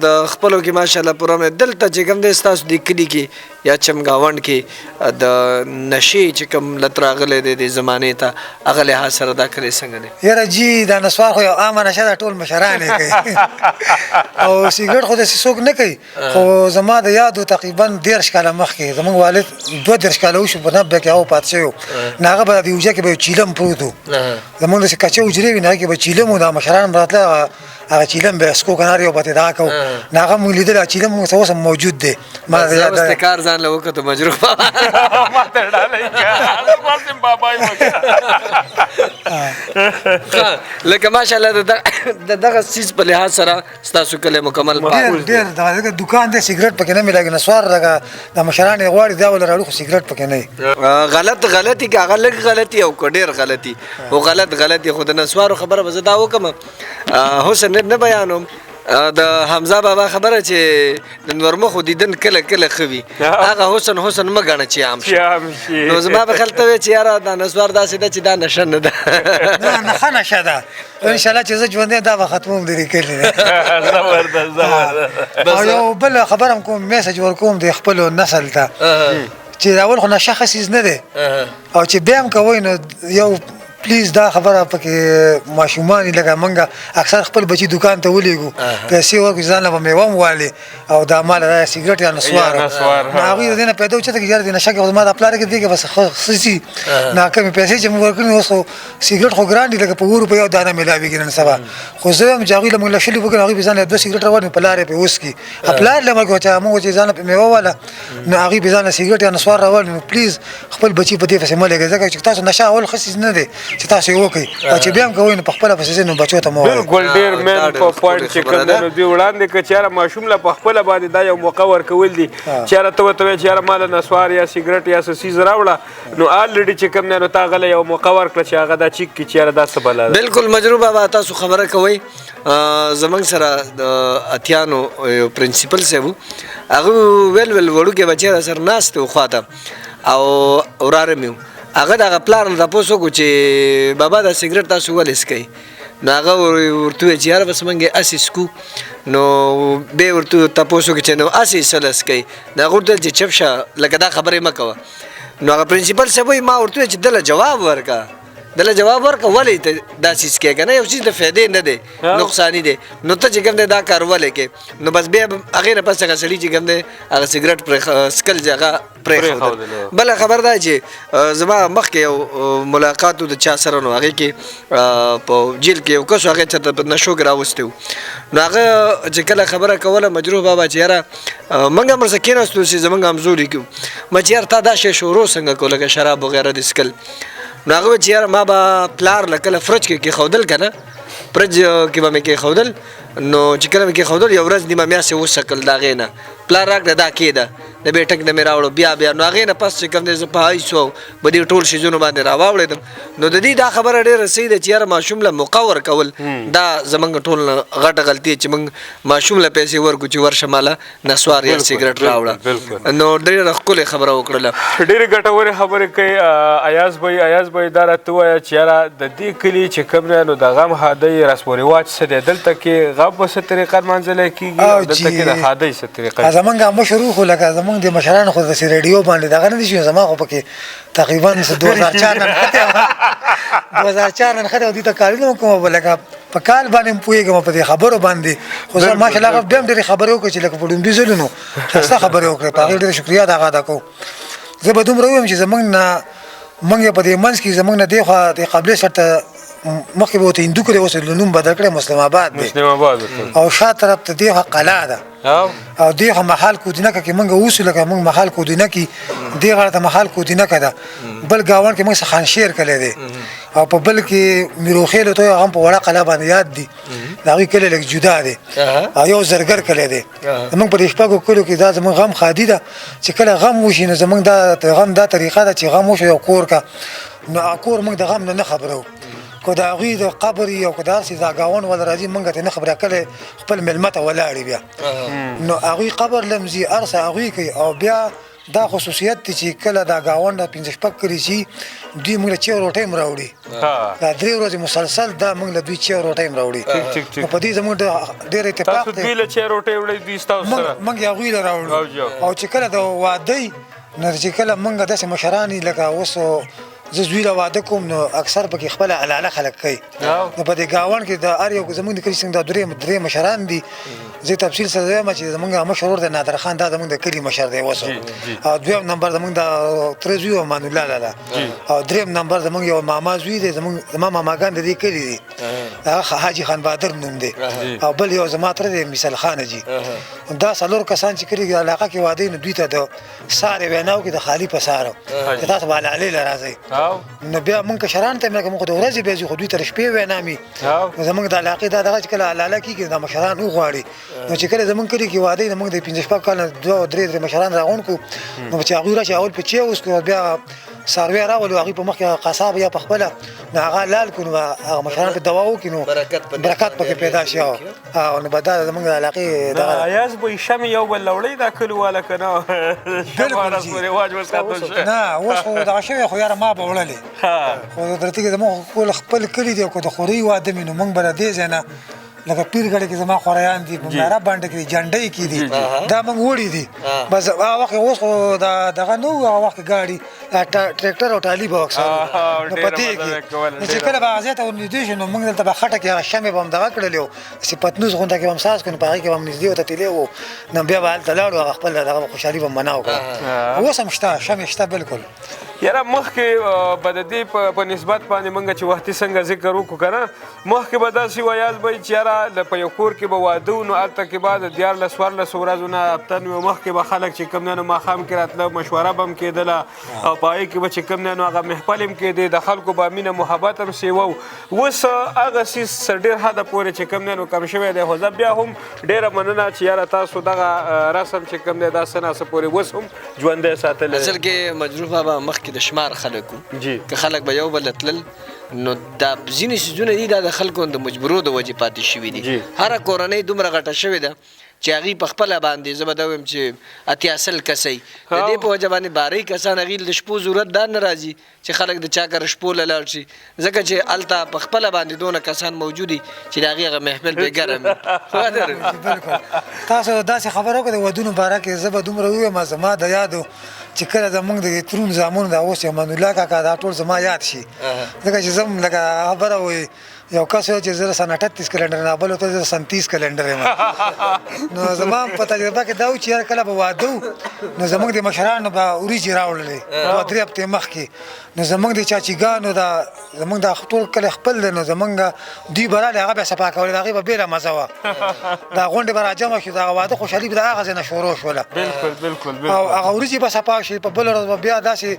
Speaker 2: د خپلو کې ماشاءالله پوره مې دلته چې کوم دی ستاسو د کلي کې یا چمګاونډ کې د نشې چې کوم لت راغلی دی د زمانې ته هغه لحاظ سره دا کلی څنګه دی
Speaker 5: یاره جي دا نسوار خو یو عامه نشه ده ټول مشران یې کوي او سیګرټ خو داسې څوک نه کوي خو زما د یادو تقریبا 13 کاله مخکې زموږ والد 32 کاله وشو په نبه کې هغه پاتې شوی نو هغه به د یوجه کې به چیلم پروت و زموږ داسې کچې حجرې وي نه هغې کې به چیلم و دا مشران به راتله هغه چیلم به سکو کنار یو پاتې دا کوو نو هغه مونږ لیدلی چیلم مونږ ته اوس هم موجود دی ما
Speaker 2: زه کار ځان له وکړو مجروح لکه ماشاءالله د دغه څیز په لحاظ سره ستاسو کلی مکمل
Speaker 5: ډېر دغه دکان دی سیګرټ پکې نه ملګي نسوار دغه د مشران یې غواړي دا ول راړو خو سیګرټ پکې نه
Speaker 2: غلطي که هغه لږ غلطي او که ډېر غلطي او غلطي خو د نسوارو خبره به زه دا وکړم حسن نه بیانوم د حمزه بابا خبره چې د نورمخو دیدن کله کله ښه وي هغه حسن مه ګڼه چې عام شي نو زما به خیال ته وی چې یاره دا نسوار داسې ده چې دا نشه نه ده
Speaker 5: نه ښه نشه ده انشاءالله چې زه ژوندی دا به ختموم د دې کلي نه او یو بل خبره هم کوم میسج ورکوم د خپلو نسل ته چې اول خو نشه ښه څیز نه دی او چې بیا هم کوئ نو یو پلیز دا خبره پکې ماشومان لکه منګه اکثر خپل بچی دکان ته ولېږو پیسې ورکړو ځان له به میوه هم والي او دا مال دا سیګرټ یا نسوار نو هغوی د دې نه پیدا وچته کې یاره د نشه کې زما دا پلار کې دی کې بس ښه شي ناکامې پیسې چې مونږ ورکړي اوس خو سیګرټ خو ګران دي لکه په 1 روپۍ یو دانه میلاوېږي نن سبا خو زه هم چې هغوی له مونږ له شلي وکړي هغوی به ځان له 2 سیګرټ راوړي په لار یې پرې وڅکي پلار له مونږ چې مونږ چې ځان له میوه واله نو هغوی به ځان له سیګرټ یا نسوار راوړي نو پلیز خپل بچي په دې پسې مه لګئ ځکه چې تاسو نشه اول ښه څیز نه دی چې تاسو یې وکړئ او چې بیا هم کوئ نو په خپله پسې ځئ نو بچو ته مه وایئ
Speaker 3: بالکل ډېر مین په پوینټ چې کوم دی نو دوی وړاندې که چېرې ماشوم له په خپله باندې دا یو موقع ورکول دي چېرې ته ورته وایې چې یاره ما له نسوار یا سیګرټ یا څه څیز راوړه نو الریډي چې کوم دی نو تا هغه له یو موقع ورکړه چې هغه دا چیک کړي چې یاره دا څه بلا ده
Speaker 2: بالکل مجروح بابا تاسو خبره کوئ زموږ سره د اتیانو یو پرنسپل صاحب هغه ویل وړوکې بچی راسره ناست و خواته او وراره مې و هغه دغه پلار نه تپوس وکړو چې بابا دا سیګرټ تاسو ولې څکئ نو هغه ورته وویل چې یاره بس موږ یې هسې څکو نو بیا ورته تپوس وکړو چې نو هسې څه له څکئ نو هغه ورته ویل چې چپ شه لکه دا خبرې مه کوه نو هغه پرنسپل صاحب وایي ما ورته ویل چې دله جواب ورکړه دله جواب ورکړه ولې ته دا څیز کوې که نه یو څیز د فایدې نه دی نقصاني دی نو ته چې کوم دی دا کار ولې کوې نو بس بیا هغې نه پس هغه سړي چې کوم دی هغه سیګرټ څکل چې هغه پرېښودل بله خبر دا چې زما مخکې یو ملاقات و د چا سره نو هغې کې په جیل کې یو کس و هغې ته په نشو کې راوستی و نو هغه چې کله خبره کوله مجروح بابا چې یاره موږ هم ورسره کېناستو چې زموږ همزولي کړو ما چې یاره تا دا شی شروع څنګه کړو لکه شراب وغیره د څکل نو هغه وایي چې یاره ما به پلار له کله فرج کې کېښودل که نه فرج کې به مې کېښودل نو چې کله مې کېښودل یو ورځ نیمه میاشتې وڅکل د هغې نه پلار راکړه دا کېده د بیا ټک نه مې راوړو بیا نو هغې نه پس چې کوم دی زه په هایسو په دې ټول شیزونو باندې راواوړېدم نو د دې دا خبره ډېره صحیح ده چې یاره ماشوم له موقع ورکول دا زموږ ټول نه غټه غلطي چې موږ ماشوم له پیسې ورکړو چې ورشه ماله نسوار یا سیګرټ راوړه نو ډېره ښکلې خبره وکړله
Speaker 3: ډېرې ګټورې خبرې کوي ایاز بھائی دا راته ووایه چې یاره د دې کلي چې کوم دی نو د غم هادۍ رسم و رواج څه دی دلته کې غم په څه طریقه لمانځلی کېږي او دلته کې د هادۍ څه طریقه
Speaker 5: زمونږ مشر خو لکه زمونږ د مشرانو خو داسې ریډیو باندې دغه نه دي شوي زما خو پکې تقریبا 2004 نه نښتې او دوی ته کارونه کوم لکه په کال باندې هم پوهېږم په دې خبرو باندې خو زه ماشاءالله هغه بیا هم ډېرې خبرې وکړې چې لکه په ډومبي ځلو نو ښایسته خبرې وکړې په هغې ډېره شکریه د هغه ادا کوو زه به دومره ووایم چې زمونږ نه موږ یې په دې منځ کې زمونږ نه دې خوا د قبلې سر ته مخکې به ورته هندوکو دی، اوس نوم بدل کړی مسلم آباد دی.
Speaker 3: مسلم آباد
Speaker 5: او شا طرف ته دې قلعه ده او دې محل کودینکه کې موږ اوسو، لکه موږ محل کودینکې دې غاړه ته محل کودینکه ده. بل ګاونډ کې موږ خانشیر کلی دی او په بل کې میروخیل ته هغه په وړه قلعه باندې یاد دي، د هغوی کلی لږ جدا دی او یو زرګر کلی دی. زموږ په دې شپږو کلیو کې دا زموږ غم خادي ده چې کله غم وشي نو زموږ دا غم دا طریقه ده چې غم وشي یو کور کا نو کور موږ د غم نه خبرو، که د هغوی د قبر یو که د هر څه دا ګاونډ ول راځي موږ ته نه خبره کله خپل مېلمه ته ولاړې بیا نو هغوی قبر لمزي هر څه هغوی کوي. او بیا دا خصوصیت دی چې کله دا ګاونډ 5-6 کلي شي دوی موږ له چای روټۍ هم راوړي، دا 3 ورځې مسلسل دا موږ له دوی چای روټۍ هم راوړي. نو په دې زموږ ډېر اتفاق دی.
Speaker 3: تاسو دوی له چای روټۍ وړئ، دوی ستاسو سره
Speaker 5: موږ یې هغوی له راوړو. او چې کله د واده نو چې کله موږ داسې مشران یي لکه اوس زه زوی له واده کوم نو اکثر پکې خپله علاله خلک کوي. نو په دې ګاونډ کې د هر یو زموږ د کلي څنګه دا درې مشران دي. زه تفصیل سره وایم چې زموږ مشر ورور دی نادر خان، دا زموږ د کلي مشر دی اوس. او دویم نمبر زموږ د تره زوی امان الله لاله. او دریم نمبر زموږ یو ماما زوی دی، زما ماماګان د دې کلي دي، هغه حاجي خان بهادر نوم دی. او بل یو زما تره دی مثال خان جي. دا څلور کسان چې کلي علاقه کې واده نو دوی ته د سارې ویناو کې د خالي په سارو چې تاسو به علالې له راځئ. نو بیا موږ کشران ته موږ د ورځې بیا ځو، خو دوی ته د شپې وینامي. زموږ د علاقې دا دغه چې کله علاله کېږي دا مشران وغواړي نو چې کله زموږ کلي کې واده وي نو موږ د 5-6 کال نه 2-3 مشران راغونډ کړو. نو چې هغوی راشي اول په چای وڅښو، بیا څاروي راولو، هغوی په مخ کې قصاب یا په خپله نو هغه لال کړو، نو هغه مشران په دوا وکړي نو برکت پکې پیدا شي. او نو به دا زموږ د علاقې دغه
Speaker 3: ایاز به شمې یو بل له وړئ دا کلیواله که نه شمه رسم رواج وساتل شي؟
Speaker 5: نه اوس خو دغه شوی خو یاره ما به وړلې، خو درته کې زموږ خپل کلي دی. که د خورۍ واده مې نو موږ به له دې ځای نه لکه پیرګړې کې زما خوریان دي، په میرا باندې کې جنډۍ کې دي، دا موږ وړي دي. بس هغه وخت اوس خو دغه نه و، هغه وخت ګاډي ټریکټر او ټالي به اکثر نو په دې کې چې کله به غازي ته ورنږدې شو نو موږ دلته به خټه کې هغه شمې به هم دغه کړلې وو، صفتنوس غونډه کې به هم ساز کړو، په هغې کې به هم نږدې ورته تللی وو. نو بیا به هلته لاړو، هغه خپل دغه خوشحالي به منا وکړه. اوس هم شته شمې شته بالکل.
Speaker 3: یاره مخکې به د دې په نسبت باندې موږ چې وختي څنګه ذکر وکړو که نه، مخکې به داسې ویاز به چې یاره په یو کور کې به واده و نو هلته کې به د 14-14 ورځو نه هفته نه مخکې به خلک چې کوم دی نو ماښام کې راتله، مشوره به هم کېدله او په هغې کې به چې کوم دی نو هغه محفل هم کېدی، د خلکو به مینه محبت هم سیوه و. اوس هغه څیز ډېر حده پورې چې کوم دی نو کم شوی دی. خو زه بیا هم ډېره مننه چې یاره تاسو دغه رسم چې کوم دی دا څه ناڅه پورې اوس هم ژوندی ساتلی.
Speaker 2: اصل کې مجروح بابا مخکې د شمار خلکو که خلک به یو بل تلل نو دا ځینې څیزونه دي دا د خلکو د مجبورو د وجې پاتې شوي دي. هره کورنۍ دومره غټه شوې ده چې هغې په خپله باندې زه به دا وایم چې 80 کسۍ د دې په وجه باندې 12 کسان هغې د شپو ضرورت دا نه راځي چې خلک د چا کره شپو له لاړ شي، ځکه چې هلته په خپله باندې دونه کسان موجود دي چې د هغې هغه محفل بې ګرم وي.
Speaker 5: بالکل تاسو داسې خبره وکړه د ودونو باره کې زه به دومره ووایم زما د یادو چې کله زموږ د ترون زامنو دا اوس امان الله کاکا دا ټول زما یاد شي، ځکه چې زه لکه خبره وایي یو کس و چې زه سن 38 کلندر نه بل ته 37 کلندر یم. نو زما په تجربه کې دا و چې کله به واده نو زموږ د مشرانو به وریجې راوړلې 2-3 هفتې مخکې، نو زموږ د چاچیګانو دا زموږ د ټول کلی خپل دی، نو زموږ دوی به راغلې هغه به صفا کولې، د هغې به بېله مزه وه، دا غونډې به راجمع شي، د هغه واده خوشحالي به د هغه ځای نه شروع شوله.
Speaker 3: بالکل
Speaker 5: او هغه وریجې به صفا شي، په بله ورځ به بیا داسې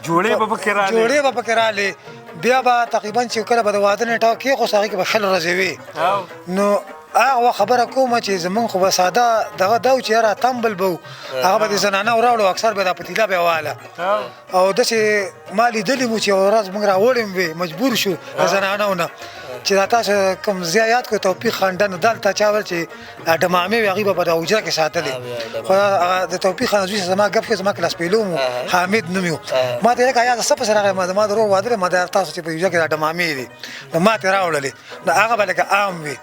Speaker 3: جوړې به پکې رالې،
Speaker 5: بیا به تقریبا چې کله به د واده نیټه کېښوس هغې کې به 6 ورځې وي. نو هغه خبره کومه چې زمونږ خو به ساده دغه دا و چې یاره تمبل به و، هغه به د زنانه راوړو، اکثر به دا پتیله به یې واله. او داسې ما لیدلي مو چې یوه ورځ موږ راوړې هم وې، مجبور شو د زنانو نه چې دا تاسو کوم ځای یاد کړو توفیق خاندان دلته چا ویل چې ډمامې وې هغې به په حجره کې ساتلې، خو د توفیق خان زوی زما ګپ کې زما کلاس پیلو مو حامد نوم یو، ما ته یې لکه یاد څه پسې راغی، زما د ورور واده دی، ما د تاسو چې په حجره کې دا ډمامې دي نو ما ته یې راوړلې، نو هغه به لکه عام وي.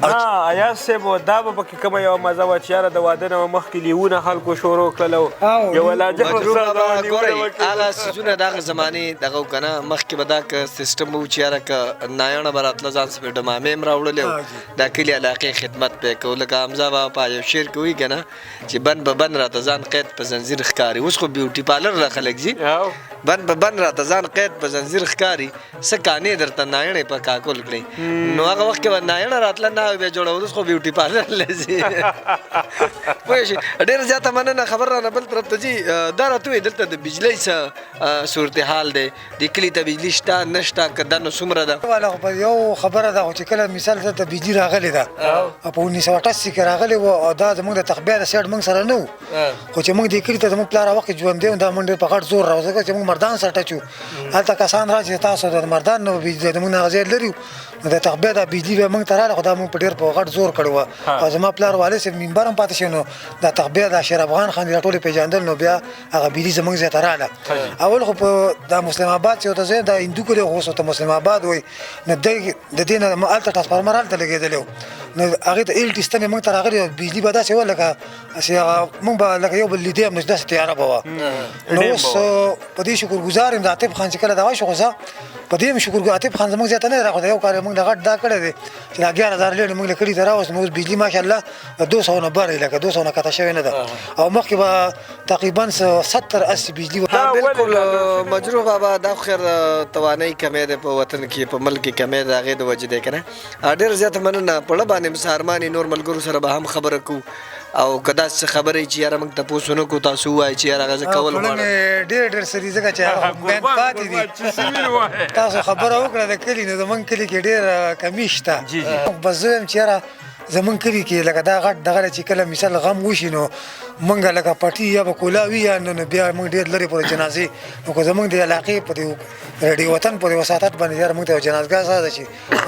Speaker 3: نه ایاز صاحب دا به پکې کومه یوه مزه وه چې یاره د واده نه مخکې لیوونه خلکو شروع کړل او یوه لهجه
Speaker 2: هغه څیزونه د هغه زمانې دغه و که نه، مخکې به دا که سیسټم و چې یاره که نایڼه به راتله ځان سپې ډمامې هم راوړلې و، دا کلي علاقې خدمت به یې کوو، لکه حمزه بابا په یو شعر کې وایي که نه چې بند به بند راته ځان قید په زنځیر ښکاري. اوس خو بیوټي پارلر له خلک ځي بن په بن راته ځان قید په زنځیر ښکاري څه کانې درته نایڼې په کاکل کړئ نو هغه وخت کې به نایڼه راتله ناوې بیا جوړول اوس خو بیوټي پارلر لځي پوه شئ ډېره زیاته مننه خبر رانه بل طرف ته ځي دا راته ووایي دلته د بجلۍ څه صورتحال دی د کلي ته بجلي شته نه شته که دا نو څومره ده
Speaker 5: والا خو په یو خبره ده خو چې کله مثال دلته بجلي راغلې ده په 1988 کې راغلې وه او دا زموږ د تخبیه د سیډ موږ سره نه وو خو چې موږ دې کلي ته زموږ پلار هغه وخت کې ژوندی و دا موږ ډېر په غټ زور را ځکه چې موږ مردان سره ټچ وو هلته کسان را چې تاسو د مردان نه بجلي زموږ نه هغه ځای لرې نو د تخبیه دا بجلي به موږ ته راغله خو دا موږ په ډېر په غټ زور کړی وه او زما پلار والد صاحب منبر هم پاتې شوی نو دا تخبیه د اشرف خان خان دا ټول یې پېژندل نو بیا هغه بجلي زموږ ځای ته راغله اول خو په دا مسلم آباد چې ورته ځای دا هندو کلي خو اوس ورته مسلم آباد وایي نو د دې نه هلته ټرانسفارمر هلته لګېدلی و نو هغې ته ایل ټي ستنې موږ ته راغلې بجلي به داسې وه لکه موږ به لکه یو بل لیدی هم نو داسې تیاره به وه نو اوس په دې شکرګزار یم د عاطف خان چې کله دغه شو خو زه په دې هم شکر عاطف خان زموږ ځای ته نه دی راغلی یو کار یې موږ د غټ دا کړی دی چې دا 11000 لیرې موږ له کلي ته راوست نو اوس بجلي ماشاءالله 200 نه بره لکه 200 نه کته شوې نه ده او مخکې به تقریبا 70-80 بجلي
Speaker 2: بالکل مجروح بابا دا خو خیر توانایي کمې ده په وطن کې په ملک کې کمې ده هغې د وجې دی که نه ډېره زیاته مننه پړه باندې مسارمانې نور ملګرو سره به هم خبره کوو او که داسې خبرې چې یاره موږ تپوس ونه کړو تاسو ووایئ چې یاره هغه زه کول غواړم
Speaker 5: ډېر څه دي ځکه چې هغه بین پاتې دي تاسو خبره وکړه د کلي نو زموږ کلي کې ډېر کمي شته بس زه وایم چې یاره زموږ کلي کې لکه دا غټ دغه چې کله مثال غم وشي نو موږ لکه پټي یا به کولا وي یا نو بیا موږ ډېر لرې پورې جنازې نو که زموږ د علاقې په دې ریډیو وطن په دې وساطت باندې یاره موږ ته یو جنازګاه ساده شي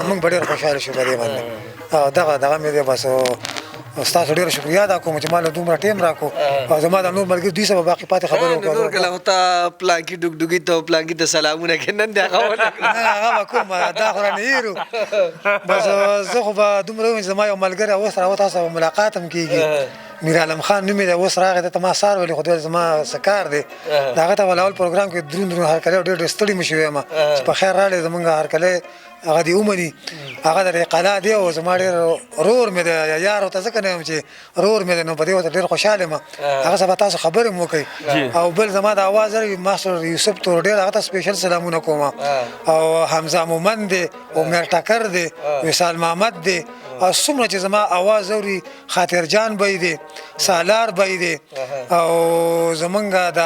Speaker 5: موږ به ډېر خوشحاله شو په دې باندې او دغه مې دی بس ستاسو ډېره شکریا ادا کوم چې ما له دومره ټیم راکړو او زما د نور ملګري دوی سره به باقي پاتې خبرې وکړو
Speaker 2: نور کله ورته پلانکي ډوګډوګي ته پلانکي ته سلامونه کوي نن دې هغه ونه کړو
Speaker 5: هغه به کوم دا خو رانه هېرو بس زه خو به دومره ووایم چې زما یو ملګری اوس راوه تاسو سره ملاقات هم کېږي میر عالم خان نوم یې دی اوس راغی ده ته ما سار ویلې خو دی زما څه کار دی د هغه ته به اول پروګرام کې دروند هرکلی ډېر ستړي مې شوی یم چې په خیر راغلی زمونږ هرکلی هغه دې ومني هغه د قلا دی او زما ډېر رور مې دی یار ورته ځکه نه یم چې رور مې دی نو په دې ورته ډېر خوشحاله یم هغه څه به تاسو خبرې هم وکړئ او بل زما د اواز ماسټر یوسف تور ډېر هغه ته سپیشل سلامونه کوم او حمزه مومن دی عمر ټکر دی وصال محمد دی او څومره چې زما اواز اوري خاطر جان بی دی سالار بی دی او زمونږ د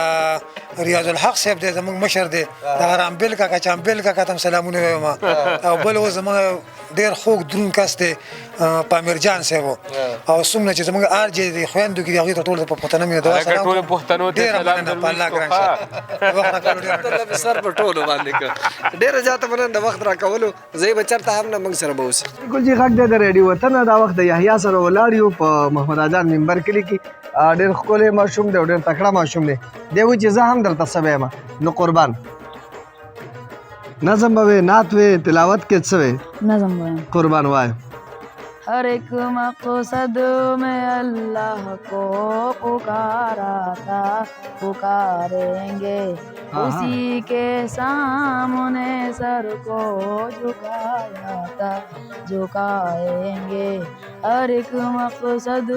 Speaker 5: ریاض الحق صاحب دی زمونږ مشر دی د رامبیل کاکا چامبیل کاکا ته هم سلامونه وایم او بل اوس زمونږ ډېر خوږ دروند کس دی پامیر جان صاحب او څومره چې زمونږ آر جې دی خویندو کې دي هغوی ته ټولو په پښتنه مینه دعا سلام ډېره مننه په الله ګران شه وخت راکولو
Speaker 2: الله مې سر په ټولو باندې کړ ډېره زیاته مننه د وخت راکولو زه یې به چېرته هم نه موږ سره به اوسې
Speaker 6: بالکل جی غږ دی د ریډیو وطن دا وخت د یحیی سره ولاړ یو په محمد اجان منبر کلي کې ډېر ښکلی ماشوم دی او ډېر تکړه ماشوم دی دی وایي چې زه هم درته څه یم نو قربان نظم به وې نعت وې تلاوت کې څه وې
Speaker 7: نظم وایم
Speaker 6: قربان وایه
Speaker 7: हर एक मकसद में अल्लाह को पुकारा था पुकारेंगे उसी के सामने सर को झुकाया था झुकाएंगे हर एक मकसद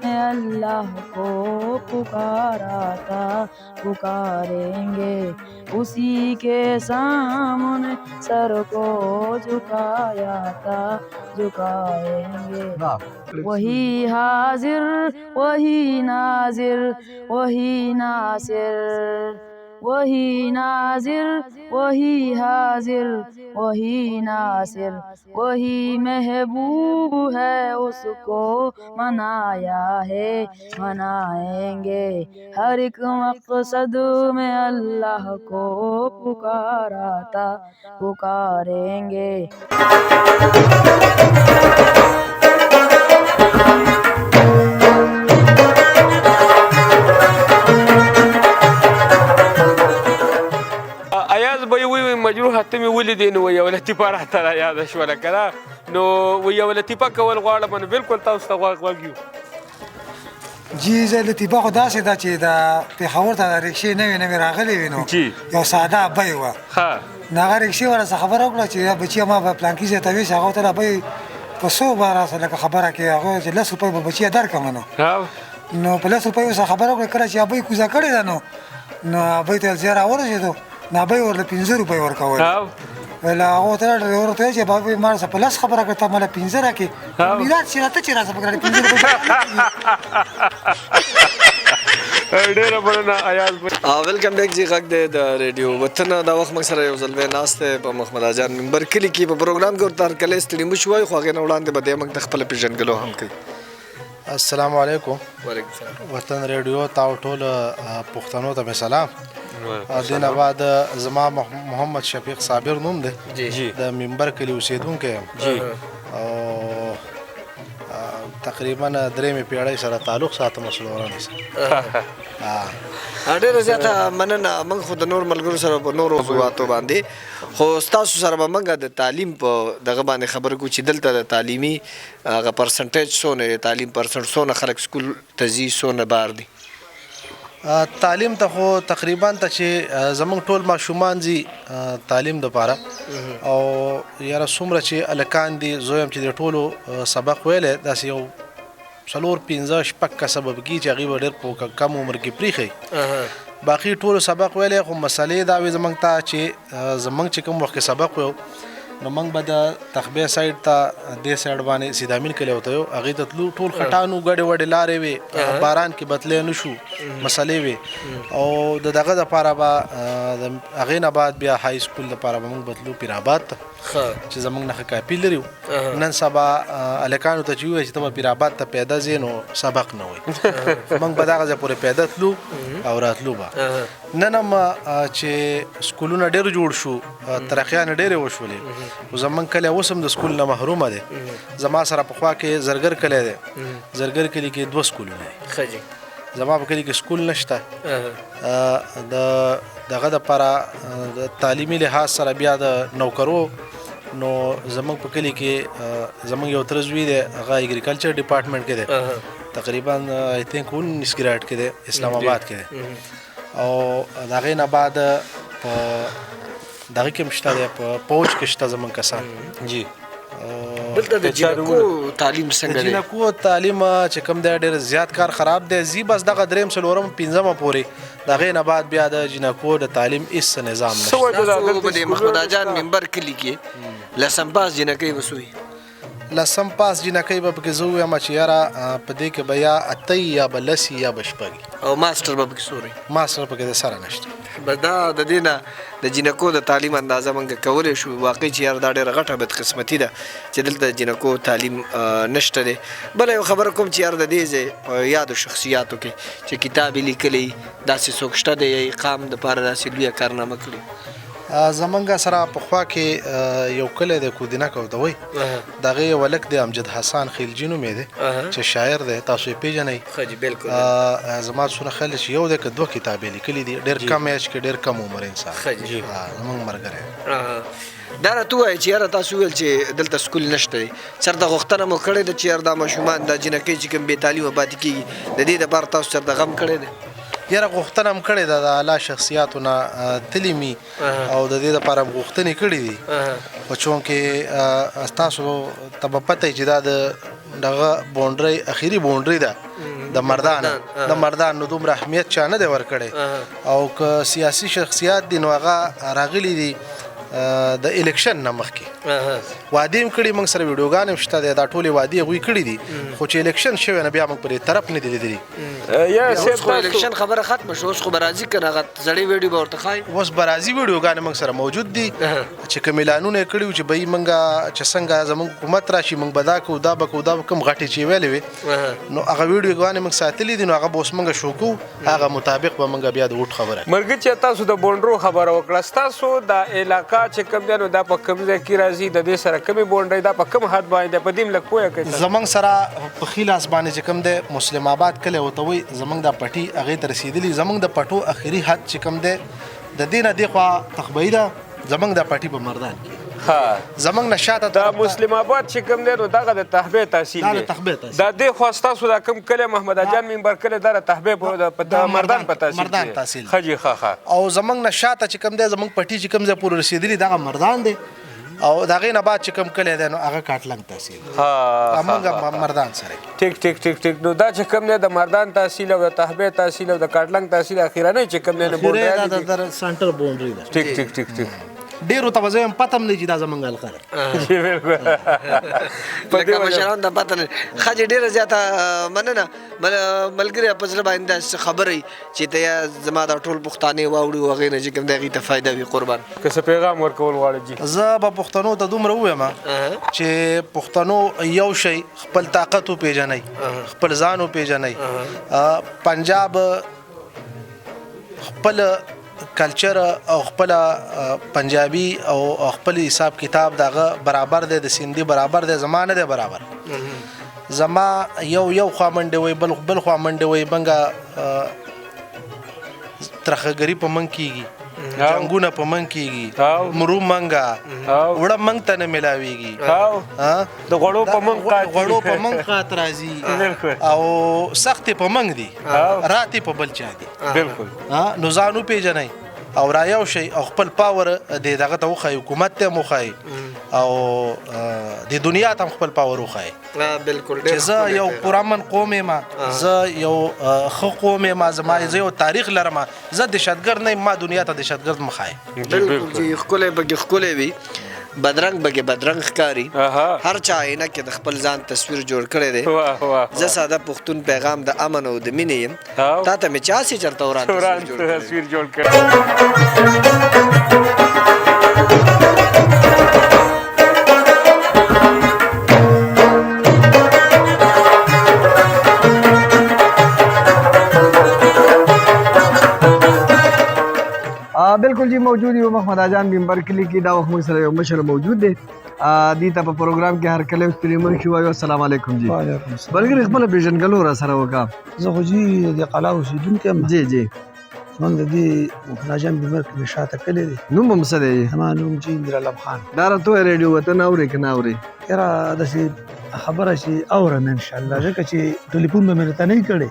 Speaker 7: में अल्लाह को पुकारा था पुकारेंगे उसी के सामने सर को झुकाया था झुकाएंगे वही हाजिर वही नाजिर वही नासिर वही नाजिर वही हाजिर वही नासिर वही महबूब है उसको मनाया है मनाएंगे हर एक मकसद में अल्लाह को पुकारा था पुकारेंगे
Speaker 3: ایاز به وي مجروح ته مې ولیدې نو یو لطیفه راته را یاده شوله که نه نو یو لطیفه کول غواړم نو بلکل تاسو ته غوږ یو
Speaker 5: جی زه لطیفه خو داسې ده چې د پېښور ته د رکشې نوې راغلې وې نو یو ساده ابۍ وه نو هغه رکشې والا څه خبره وکړه چې بچیه ما به پلانکي ځای ته یوسې هغه ورته ابۍ په څو به راسه لکه خبره کې هغه چې 10 روپۍ به بچیه درکړم نو په 10 روپیو څه خبره وکړه کله چې ابۍ کوزه کړې ده نو ابۍ ته زه راورسېدو نابه ورله 15 روپۍ ورکول
Speaker 3: او
Speaker 5: ویل هغه ته ډرایور ته چې بابا ما سره په لاس خبره کړه ته مله 15 راکې میراث چې راته چې راځه پکړه 15 روپۍ
Speaker 3: ډېره مننه ایاز بھائی.
Speaker 2: ویلکم بیک جی غږ دی د ریډیو وطن دا وخت موږ سره یو ځل بیا ناست دی په محمد اجان منبر کلي کې په پروګرام کې ورته هرکلی ستړي مو شوی خو هغې نه وړاندې به دی موږ د خپله پېژندګلو هم کوي.
Speaker 8: السلام علیکم.
Speaker 2: وعلیکم السلام.
Speaker 8: وطن ریډیو تا ټول پښتنو ته مې سلام. دینه بعد زما محمد شفیق صابر نوم دی د منبر کلي اوسېدونکی یم او تقریبا 3 پیړۍ سره تعلق ساتم څلورنې سره.
Speaker 2: ډېره زیاته مننه. موږ خو د نور ملګرو سره په نورو موضوعاتو باندې خو ستاسو سره به موږ د تعلیم په دغه باندې خبرې کوو چې دلته د تعلیمي هغه پرسنټیج څونه تعلیم پرسنټ څونه خلک سکول ته ځي څونه بار دي.
Speaker 8: تعلیم ته خو تقریبا ته چې زمونږ ټول ماشومان ځي تعلیم دپاره او یاره څومره چې هلکان دي زه یم چې د ټولو سبق ویلی داسې یو 4-5-6 کسه به پکې چې هغوی به ډېر په کم عمر کې پرېښی باقي ټولو سبق ویلی خو مسلې دا وې زمونږ ته چې زمونږ چې کوم وخت کې سبق ویو نو موږ به د تخبې سایډ ته دې سایډ باندې سیدامین کلی ورته یو هغې ته تلو ټول خټانو ګډې وډې لارې وې باران کې به تللی نه شو مسلې وې او د دغه دپاره به د هغې نه بعد بیا های سکول دپاره به موږ به تلو پیرآباد ته چې زموږ نه ښه کاپي لري نن سبا هلکانو ته چې ووایي چې ته به پیرآباد ته پیاده ځې نو سبق نه وایي موږ به دغه ځای پورې پیاده تلو او راتلو به نن هم چې سکولونه ډېر جوړ شو ترقیانې ډېرې وشولې خو زموږ کلی اوس هم د سکول نه محرومه دی. زما سره پخوا کې زرګر کلی دی زرګر کلي کې 2 سکولونه دي زما په کلي کې سکول نشته د دغه دپاره د تعلیمي لحاظ سره بیا د نوکرو نو زموږ په کلي کې زموږ یو تره زوی دی هغه اګریکلچر ډپارټمنټ کې دی تقریبا آی تھنک 19 ګریډ کې دی اسلام آباد کې دی او د هغې نه بعد په دغه کې هم شته دی په پوج کې شته زموږ کسان جی.
Speaker 2: دلته د جینکو تعلیم څنګه دی؟
Speaker 8: جینکو تعلیم چې کوم دی ډېر زیات کار خراب دی زی بس دغه 3 4 5 پورې د هغې نه بعد بیا د جینکو د تعلیم هېڅ نظام نشته.
Speaker 2: په د محمد اجان منبر کلي کې لسم پاس جینکۍ به سوي
Speaker 8: لسم پاس جینکۍ به پکې زه ووایم چې یاره په دې کې به یا 8 یا به 10 یا به 6
Speaker 2: او ماسټر به پکې سوري
Speaker 8: ماسټر پکې د سره نشته.
Speaker 2: بس دا د دې نه د جینکو د تعلیم اندازه موږ کولی شو واقعي چې یاره دا ډېره غټه بدقسمتي ده چې دلته د جینکو تعلیم نشته دی. بله یو خبره کوم چې یاره د دې ځای په یادو شخصیاتو کې چې کتاب یې لیکلی داسې څوک شته دی یا قام دپاره داسې لویه کارنامه کړې؟
Speaker 8: زمونږ سره پخوا کې یو کلی دی کودینک ورته وایي د هغې یو هلک دی امجد حسن خیلجي نوم یې دی چې شاعر دی تاسو یې پېژنئ. زما څونه خیال چې یو دی که 2 کتاب یې لیکلي دي ډېر کم ایج کې ډېر کم عمر انسان زمونږ ملګری
Speaker 2: دا راته ووایه چې یاره تاسو وویل چې دلته سکول نشته دی چېرته غوښتنه مو کړې ده چې یاره دا ماشومان دا جینکۍ چې کوم بې تعلیمه پاتې کېږي د دې دپاره تاسو چېرته غم کړی دی؟
Speaker 8: یاره غوښتنه هم کړې ده د اعلی شخصیاتو نه تللي مي او د دې دپاره هم غوښتنې کړې دي خو چونکې تاسو ته به پته وي چې دا د دغه باونډرۍ اخري باونډرۍ ده د مردان نو دومره اهمیت چا نه دی ورکړی او که سیاسي شخصیات دي نو هغه راغلي دي د الیکشن نه مخکې وعدې هم کړي موږ سره ویډیوګان هم شته دی دا ټولې وعدې هغوی کړي دي خو چې الیکشن شوی نه بیا موږ پر دې طرف نه دي لیدلي.
Speaker 2: اوس خو الیکشن خبره ختمه شو اوس خو به راځي که نه هغه زړې ویډیو به ورته ښایي
Speaker 8: اوس به راځي ویډیوګانې موږ سره موجود دي چې کوم اعلانونه یې کړي وو چې بهی موږ چې څنګه زموږ حکومت راشي موږ به دا کوو دا به کوو دا به کوم غټې چې ویلې وې نو هغه ویډیوګانې موږ ساتلي دي نو هغه به اوس موږ شو کوو هغه مطابق به موږ بیا د ووټ خبره
Speaker 3: مرګ چې تاسو د بونډرو خبره وکړه ستاسو د علاقه چې کوم دی نو دا په کوم ځای کې راځي د دې سره کومې بونډۍ دا په کوم حد باندې په دې هم لږ پوهه کوي
Speaker 8: زموږ سره په ښي لاس باندې چې کوم دی مسلم آباد کلی ورته وایي زموږ دا پټي هغې ته رسېدلي زموږ د پټو اخري حد چې کوم دی د دې نه دې خوا تخبهي ده زموږ دا پټي په مردان کې زموږ نه شاته
Speaker 3: دا مسلم آباد چې کوم دی نو دغه د تحبې تحصیل دی دا دې خوا ستاسو دا کوم کلی محمد اجان منبر کلی دا د تحبې د مردان په تحصیل ښه جي ښه
Speaker 8: او زموږ نه شاته چې کوم دی زموږ پټي چې کوم ځای پورې رسېدلي دغه مردان دی او د هغې نه بعد چې کوم کلی دی نو هغه کاټلنګ تحصیل همونږ مردان سره
Speaker 3: ټیک نو دا چې کوم دی د مردان تحصیل او د تهبه تحصیل او د کاټلنګ تحصیل اخیرنی چې کوم دی
Speaker 8: اخیری دا د سنټر باونډري ده
Speaker 3: ټیک
Speaker 8: ډېرو ته به زه یم پته هم نه چې دا زمونږ حلقه ده
Speaker 2: لکه مشران ته پته نه ښه ډېره زیاته مننه ملګري په زړه باندې داسې خبره وي چې ته زما دا ټول پښتانې واوړي او هغې نه چې کوم دی هغې ته فایده وي قربان
Speaker 3: که څه پیغام ورکول غواړې جي
Speaker 8: زه به پښتنو ته دومره ووایم چې پښتنو یو شی خپل طاقت وپېژنئ خپل ځان وپېژنئ پنجاب خپل کلچر او خپل پنجابي او خپل حساب کتاب دغه برابر دی د سیندي برابر دی زما نه دی برابر زما یو خوا منډې وی بل خوا منډې وی بنګه ترخهګري په منګ کېږي جنګونه په منګ کېږي مرو منګه وړه منګ ته نه میلاویږي
Speaker 3: د غوړو
Speaker 8: په منګ خات راځي او سختې په منګ دي راتې په بل چا دي
Speaker 3: بالکل
Speaker 8: نو ځان وپېژنئ او را یو شئ او خپل پاور د دغه ته وښایي حکومت ته هم وښایي او د دنیا ته هم خپل پاور وښایي
Speaker 2: بالکل
Speaker 8: چې زه یو پرامن قوم یم زه یو ښه قوم یم زه یو تاریخ لرم زه دهشتګرد نه یم ما دنیا ته دهشتګرد مه ښایي
Speaker 2: بالکل چې ښکلی پکې ښکلی وي بدرنګ پکې بدرنګ ښکاري هر چا عینه کې د خپل ځان تصویر جوړ کړی دی زه ساده پښتون پیغام د امن او د مینې یم تا ته مې چا سې چېرته وران
Speaker 3: تصویر جوړ کړی
Speaker 6: بالکل جی موجود یو محمد اجان ممبر کلی کې دا وخت موږ سره یو مشر موجود دی دې ته په پروګرام کې هر کله تلیمون شو وایو السلام علیکم جی بلکې خپل پیژنګلو را سره وکا
Speaker 5: زه خو جی د قلا اوسیدونکی یم
Speaker 6: جی
Speaker 5: زمونږ د دې محمد اجان ممبر کلی شاته کلی دی
Speaker 6: نوم هم څه دی
Speaker 5: زما نوم جی میرالب خان
Speaker 6: دا راته ریډیو وطن اورې که نه اورې
Speaker 5: یاره داسې خبره چې اورم انشاءالله ځکه چې ټلیفون به مې راته نه کړی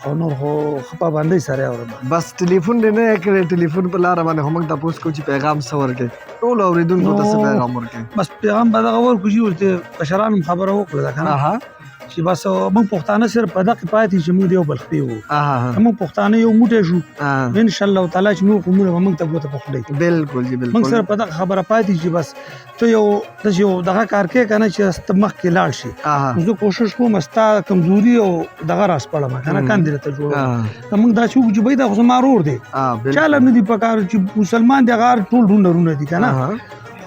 Speaker 5: او نور خو ښه پابندۍ سره اورم
Speaker 6: بس ټلیفون دې نه کړی ټلیفون په لاره باندې خو موږ تپوس کوو چې پیغام څه ورکړې ټول اورېدونکو ته څه پیغام ورکړې
Speaker 5: بس پیغام به دغه ورکړو چې ورته کشرانو هم خبره وکړه ده که نه چې بس موږ پښتانه صرف په دغې پاتې چې موږ د یو بل خپې وو که موږ پښتانه یو موټی شو انشاءالله تعالی چې نور قومونه به موږ ته ګوته په خوله
Speaker 6: بالکل جی بالکل
Speaker 5: موږ صرف په دغه خبره پاتې چې بس ته داسې یو دغه کار کوې که نه چې ته مخکې لاړ شي زه کوشش کوم ستا کمزوري او دغه راسپړم که نه کاندې راته جوړوم که موږ دا چې وکړو چې بهی دا خو زما ورور دی چا له نه دي په کار چې مسلمان دی هغه ټول رونه دي که نه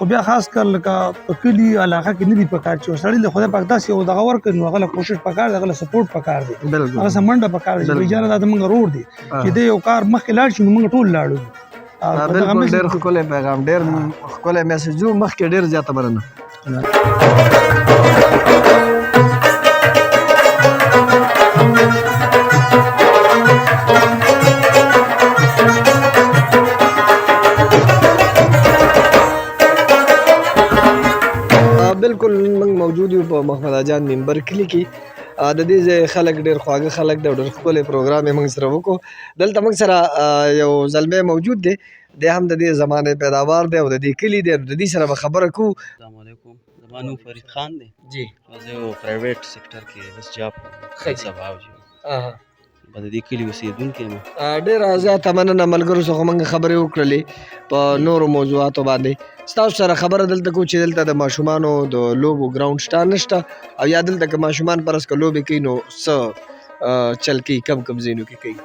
Speaker 5: خو بیا خاص کر لکه په کلي علاقه کې نه دي پکار چې سړی له خدای پاک داسې یو دغه ورکړي نو هغه له کوشش پکار دی هغه له سپورټ پکار دی هغه څه منډه پکار دی چې بهی جانه دا زموږ ورور دی چې دی یو کار مخکې لاړ شي نو موږ ټول لاړو
Speaker 6: بالکل ډېر ښکلی پیغام ډېر ښکلی میسج و مخکې ډېر زیاته مننه بالکل موږ موجود یو په محمد اجان ممبر کلي کې د دې ځای خلک ډېر خواږه خلک دی او ډېر ښکلی پروګرام یې موږ سره وکړو دلته موږ سره یو زلمی موجود دی دی هم د دې زمانې پیداوار دی او د دې کلي دی د دې سره به خبره کوو
Speaker 9: السلام علیکم زما نوم فرید خان دی
Speaker 6: جی
Speaker 9: زه یو پرایویټ سیکټر کې بس جاب کوم سباو جو په دې کلي اوسېدونکی یم
Speaker 6: ډېره زیاته مننه ملګرو څخه موږ خبرې وکړلې په نورو موضوعاتو باندې ستاسو سره خبره دلته کوو چې دلته د ماشومانو د لوبو ګراونډ شته نشته او یا دلته که ماشومان فرض که لوبې کوي نو څه چل کوي کم ځایونو کې کوي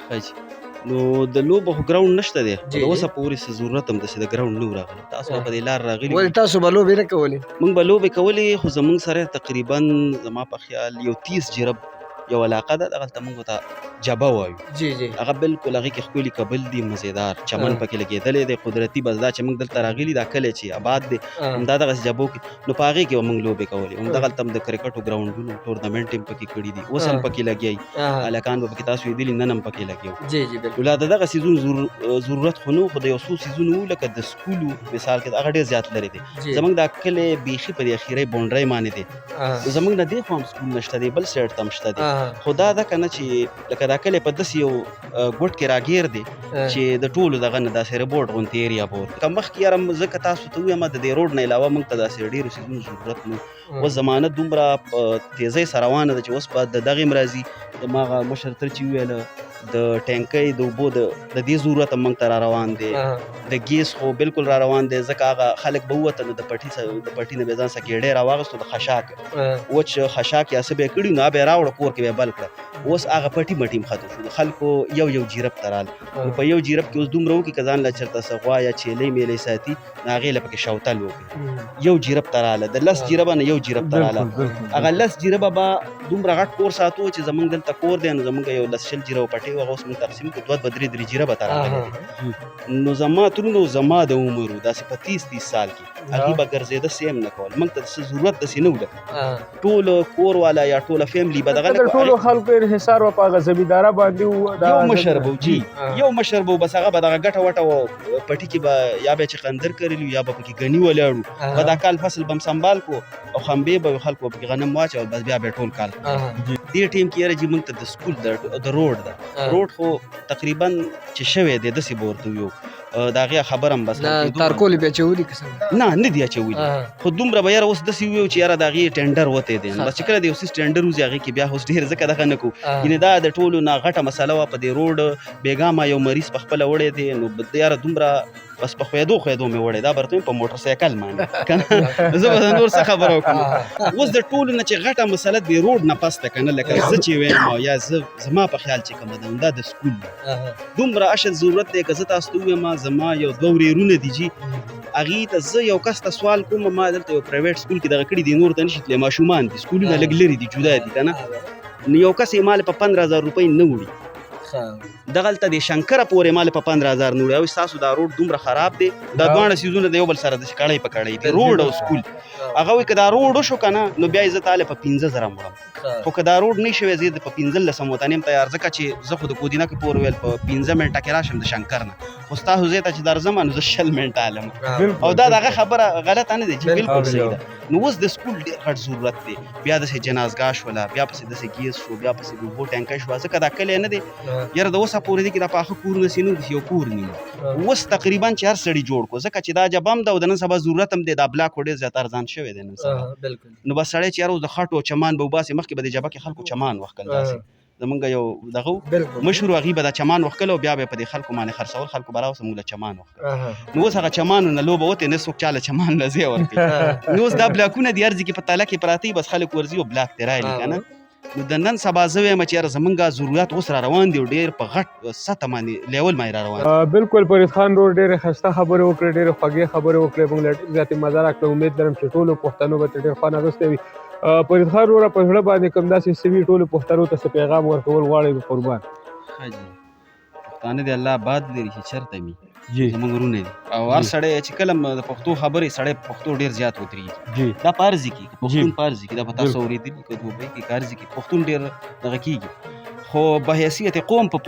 Speaker 9: ښه نو د لوبو خو ګراونډ نشته دی د اوسه پورې څه ضرورت هم داسې د ګراونډ نه و راغلی تاسو په دې لار راغلي
Speaker 6: ولې تاسو به لوبې نه کولې
Speaker 9: موږ به لوبې کولې خو زموږ سره تقریبا زما په خیال یو 30 جرب یو علاقه ده دغلته موږ ته جبه وایو
Speaker 6: جی
Speaker 9: هغه بالکل هغې کې ښکلي کبل دي مزیدار چمن پکې لګېدلی دی قدرتي بس دا چې موږ دلته راغلي دا کلی چې آباد دی همدا دغسې جبو کې نو په هغې کې به موږ لوبې کولې همدغلته هم د کرکټو ګراونډونو ټورنمنټ هم پکې کړي دي اوس هم پکې لګیایي هلکان به پکې تاسو لیدلي نن هم پکې لګیو نو لا د دغه سیزونو ضرورت خو نه خو د یو څو سیزونو وو لکه د سکولو مثال کې هغه ډېر زیات لرې دی زموږ دا کلی بیخي په دې اخیری باونډرۍ باندې دی زموږ نه دې خوا هم سکول نشته دی بل سایډ ته هم شته دی خو دا ده که نه چې لکه دا کلی په داسې یو ګوټ کې راګیر دی چې د ټولو دغه نه داسې ربوټ غوندې ایریا به ورکړي. که مخکې یاره ځکه تاسو ته ووایم د دې روډ نه علاوه موږ ته داسې ډېرو څیزونو ضرورت نه اوس زمانه دومره په تیزۍ سره روانه ده چې اوس به د دغې هم راځي زما هغه مشر تر چې وویله د ټینکۍ د اوبو د دې ضرورت هم موږ ته را روان دی. د ګیس خو بالکل را روان دی ځکه هغه خلک به ووتل د پټي نه به ځان سه ګېډۍ راواغېستو د خشاک وچ خشاک یا څه به یې کړي نو هغه به یې راوړه کور کې به یې بل کړه. اوس هغه پټي مټي هم ختم شو د خلکو یو جیرب ته رال نو په یو جیرب کې اوس دومره وکړي که ځان له چېرته څه غوا یا چیلۍ میلۍ ساتي نو هغې له پکې شوتل وکړي. یو جیرب ته راله د 10 جیربه نه یو جیرب ته راله هغه 10 جیربه به دومره غټ کور ساتو چې زمونږ دلته کور دی نو زمونږ یو 10 جیربه پټۍ وه هغه اوس موږ تقسیم کړو 2 3 جیربه ته راغلی نو زما ترونو زما د عمر داسې په 30 سال کې هغې به ګرځېده سیم نه کول موږ ته څه ضرورت داسې نه وو ټول کور والا یا ټوله فیملي به دغه
Speaker 3: د ټولو خلکو انحصار په هغه زمینداره باندې
Speaker 9: یو مشر به جی یو مشر به بس هغه به دغه ګټه وټه پټي کې به یا به چې قندر کړلي یا به پکې ګني ولاړو به دا کال فصل به هم سنبال کو او خمبې به خلکو پکې غنم واچول بس بیا به ټول کال دې ټیم کې یاره چې موږ ته د سکول د روډ ده روډ خو تقریبا چې شوی دی داسې به ورته ویو د هغې خبر هم بس
Speaker 6: تارکول یې بیا اچولي که څنګه
Speaker 9: نه دی اچولي خو دومره به یاره اوس داسې ویو چې یاره د هغې ټینډر وتی دی بس چې کله د یو څیز ټینډر وځي هغې کې بیا اوس ډېر ځکه دغه نه کوو یعنې دا د ټولو نه غټه مسله وه په دې روډ بېګا ما یو مریض په خپله وړی دی نو یاره دومره بس په خوېدو مې وړی دا به درته په موټر سایکل باندې که نه زه به د نور څه خبره وکړم اوس د ټولو نه چې غټه مسله د روډ نه پس ده که نه لکه زه چې ویم یا زما په خیال چې کومه ده دا د سکول ده دومره اشد ضرورت دی که زه تاسو ته ووایم زما یو 2 ورېرونه دي جي هغې ته زه یو کس ته سوال کوم ما دلته یو پرایویټ سکول کې دغه کړي دي نور ته نشي تللی ماشومان دي سکولونه لږ لرې دي جدا دي که نه نو یو کس یې مال په 15,000 روپۍ نه وړي دغلته د شنکره پورې مال په 15,000 نه وړي او ستاسو دا روډ دومره خراب دی دا دواړه څیزونه د یو بل سره داسې کړی په کړی دي روډ او سکول هغه وایي که دا روډ وشو که نه نو بیا یې زه تاله په 15,000 وړم خو که دا روډ نه شوی زه په 15 ورته نیم تیار ځکه چې زه خو د کودینه کې پور ویل په 15 منټه کې راشم د شنکر نه خو ستاسو ځای ته چې درځم نو زه 60 منټه هلم او دا دغه خبره غلطه نه دی چې بالکل صحیح ده نو اوس د سکول ډېر غټ ضرورت دی بیا داسې جنازګاه شوله بیا پسې داسې ګیس شو بیا پسې د اوبو ټینکی شوه ځکه دا کلی نه دی یاره د اوسه پورې دی کې دا پاخه کورونه سي نه یو کور نیم اوس تقریبا چې هر سړي جوړ کړو ځکه چې دا جب هم ده او د نن سبا ضرورت هم دی دا بلاک ډېر زیات ارزان شوی دی نن سبا نو بس سړی چې یاره اوس د خټو چمان به وباسي مخکې به د جبه کې خلکو چمان وښکل داسې زمونږ یو دغه مشهور هغې به دا چمان وښکل او بیا به یې په دې خلکو باندې خرڅول خلکو به راوسه موږ له چمان وښکل نو اوس هغه چمانو نه لوبه وتې نه څوک چا له چمان نه ځای ورکوي نو اوس دا بلاکونه دي هر ځای کې په تاله کې پراته بس خلک ورځي او بلاک ترې رالي که نه نو د نن سبا زه وایم چې یاره زمونږ ضرورت اوس را روان دي او ډېر په غټ سطح باندې لیول باندې را روان دي
Speaker 3: بالکل فرید خان ورور ډېرې ښایسته خبرې وکړې ډېرې خوږې خبرې وکړې موږ له ډېرې زیاتې مزه راکړه امید لرم چې ټولو پښتنو به ترې ډېر خوند اخیستی وي فرید خان وروره په زړه باندې کوم داسې څه وي ټولو پښتنو ته څه پیغام ورکول غواړئ قربان
Speaker 9: ښه جي پښتانه دې الله باد لري چې چېرته وي زموږ ورونه دي او هر سړی چې کله د پښتو خبرې سړی پښتو ډېر زیات ودرېږي دا په هر ځای کې پښتون په هر ځای کې دا به تاسو اورېدلي که دوبۍ کې که هر ځای کې پښتون ډېر دغه کېږي خو به حیثیت قوم په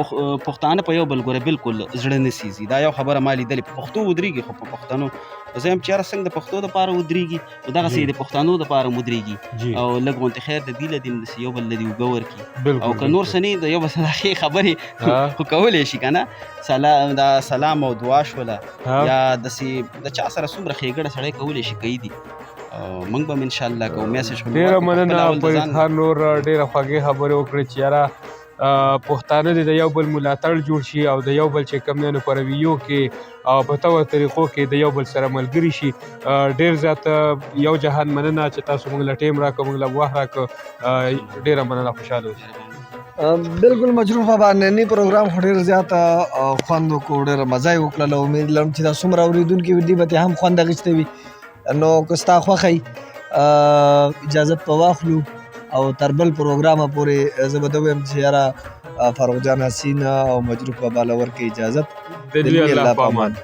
Speaker 9: پښتانه په یو بل ګوره بالکل زړه نه سیزي دا یو خبره ما لیدلې په پښتو ودرېږي خو په پښتنو زه یم چې یاره څنګه د پښتو دپاره ودرېږي نو دغسې یې د پښتنو دپاره هم ودرېږي او لږ غونتې خیر د دې له دې هم داسې یو بل له دې اوږه ورکړي او که نور څه نه د یو بل سره ښې خبرې خو کولی شي که نه دا سلام او دعا شوله یا داسې د چا سره څومره ښېګړه سړی کولی شي کوي دي موږ به هم انشاءالله کوو میسج
Speaker 3: ډېره مننه فرید خان نور ډېره خوږې خبرې وکړې چې یاره پښتانه دې د یو بل ملاتړ جوړ شي او د یو بل چې کوم دی نو په رویو کې او په طور طریقو کې د یو بل سره ملګري شي ډېر زیات یو جهان مننه چې تاسو موږ له ټیم راکړو موږ له وخت راکړو ډېره مننه خوشحاله اوسئ
Speaker 6: بالکل مجروح بابا نننی پروګرام خو ډېر زیات خوند وکړو ډېره مزه یې وکړله امید لرم چې دا څومره اورېدونکي دي به ترې هم خوند اخیستی وي نو که ستا خوښه اجازت په واخلو او تر بل پروګرامه پورې زه به ده ویم چې یاره فاروق جان حسین او مجروح بابا له ورکړي اجازت
Speaker 3: د دوی الله په امان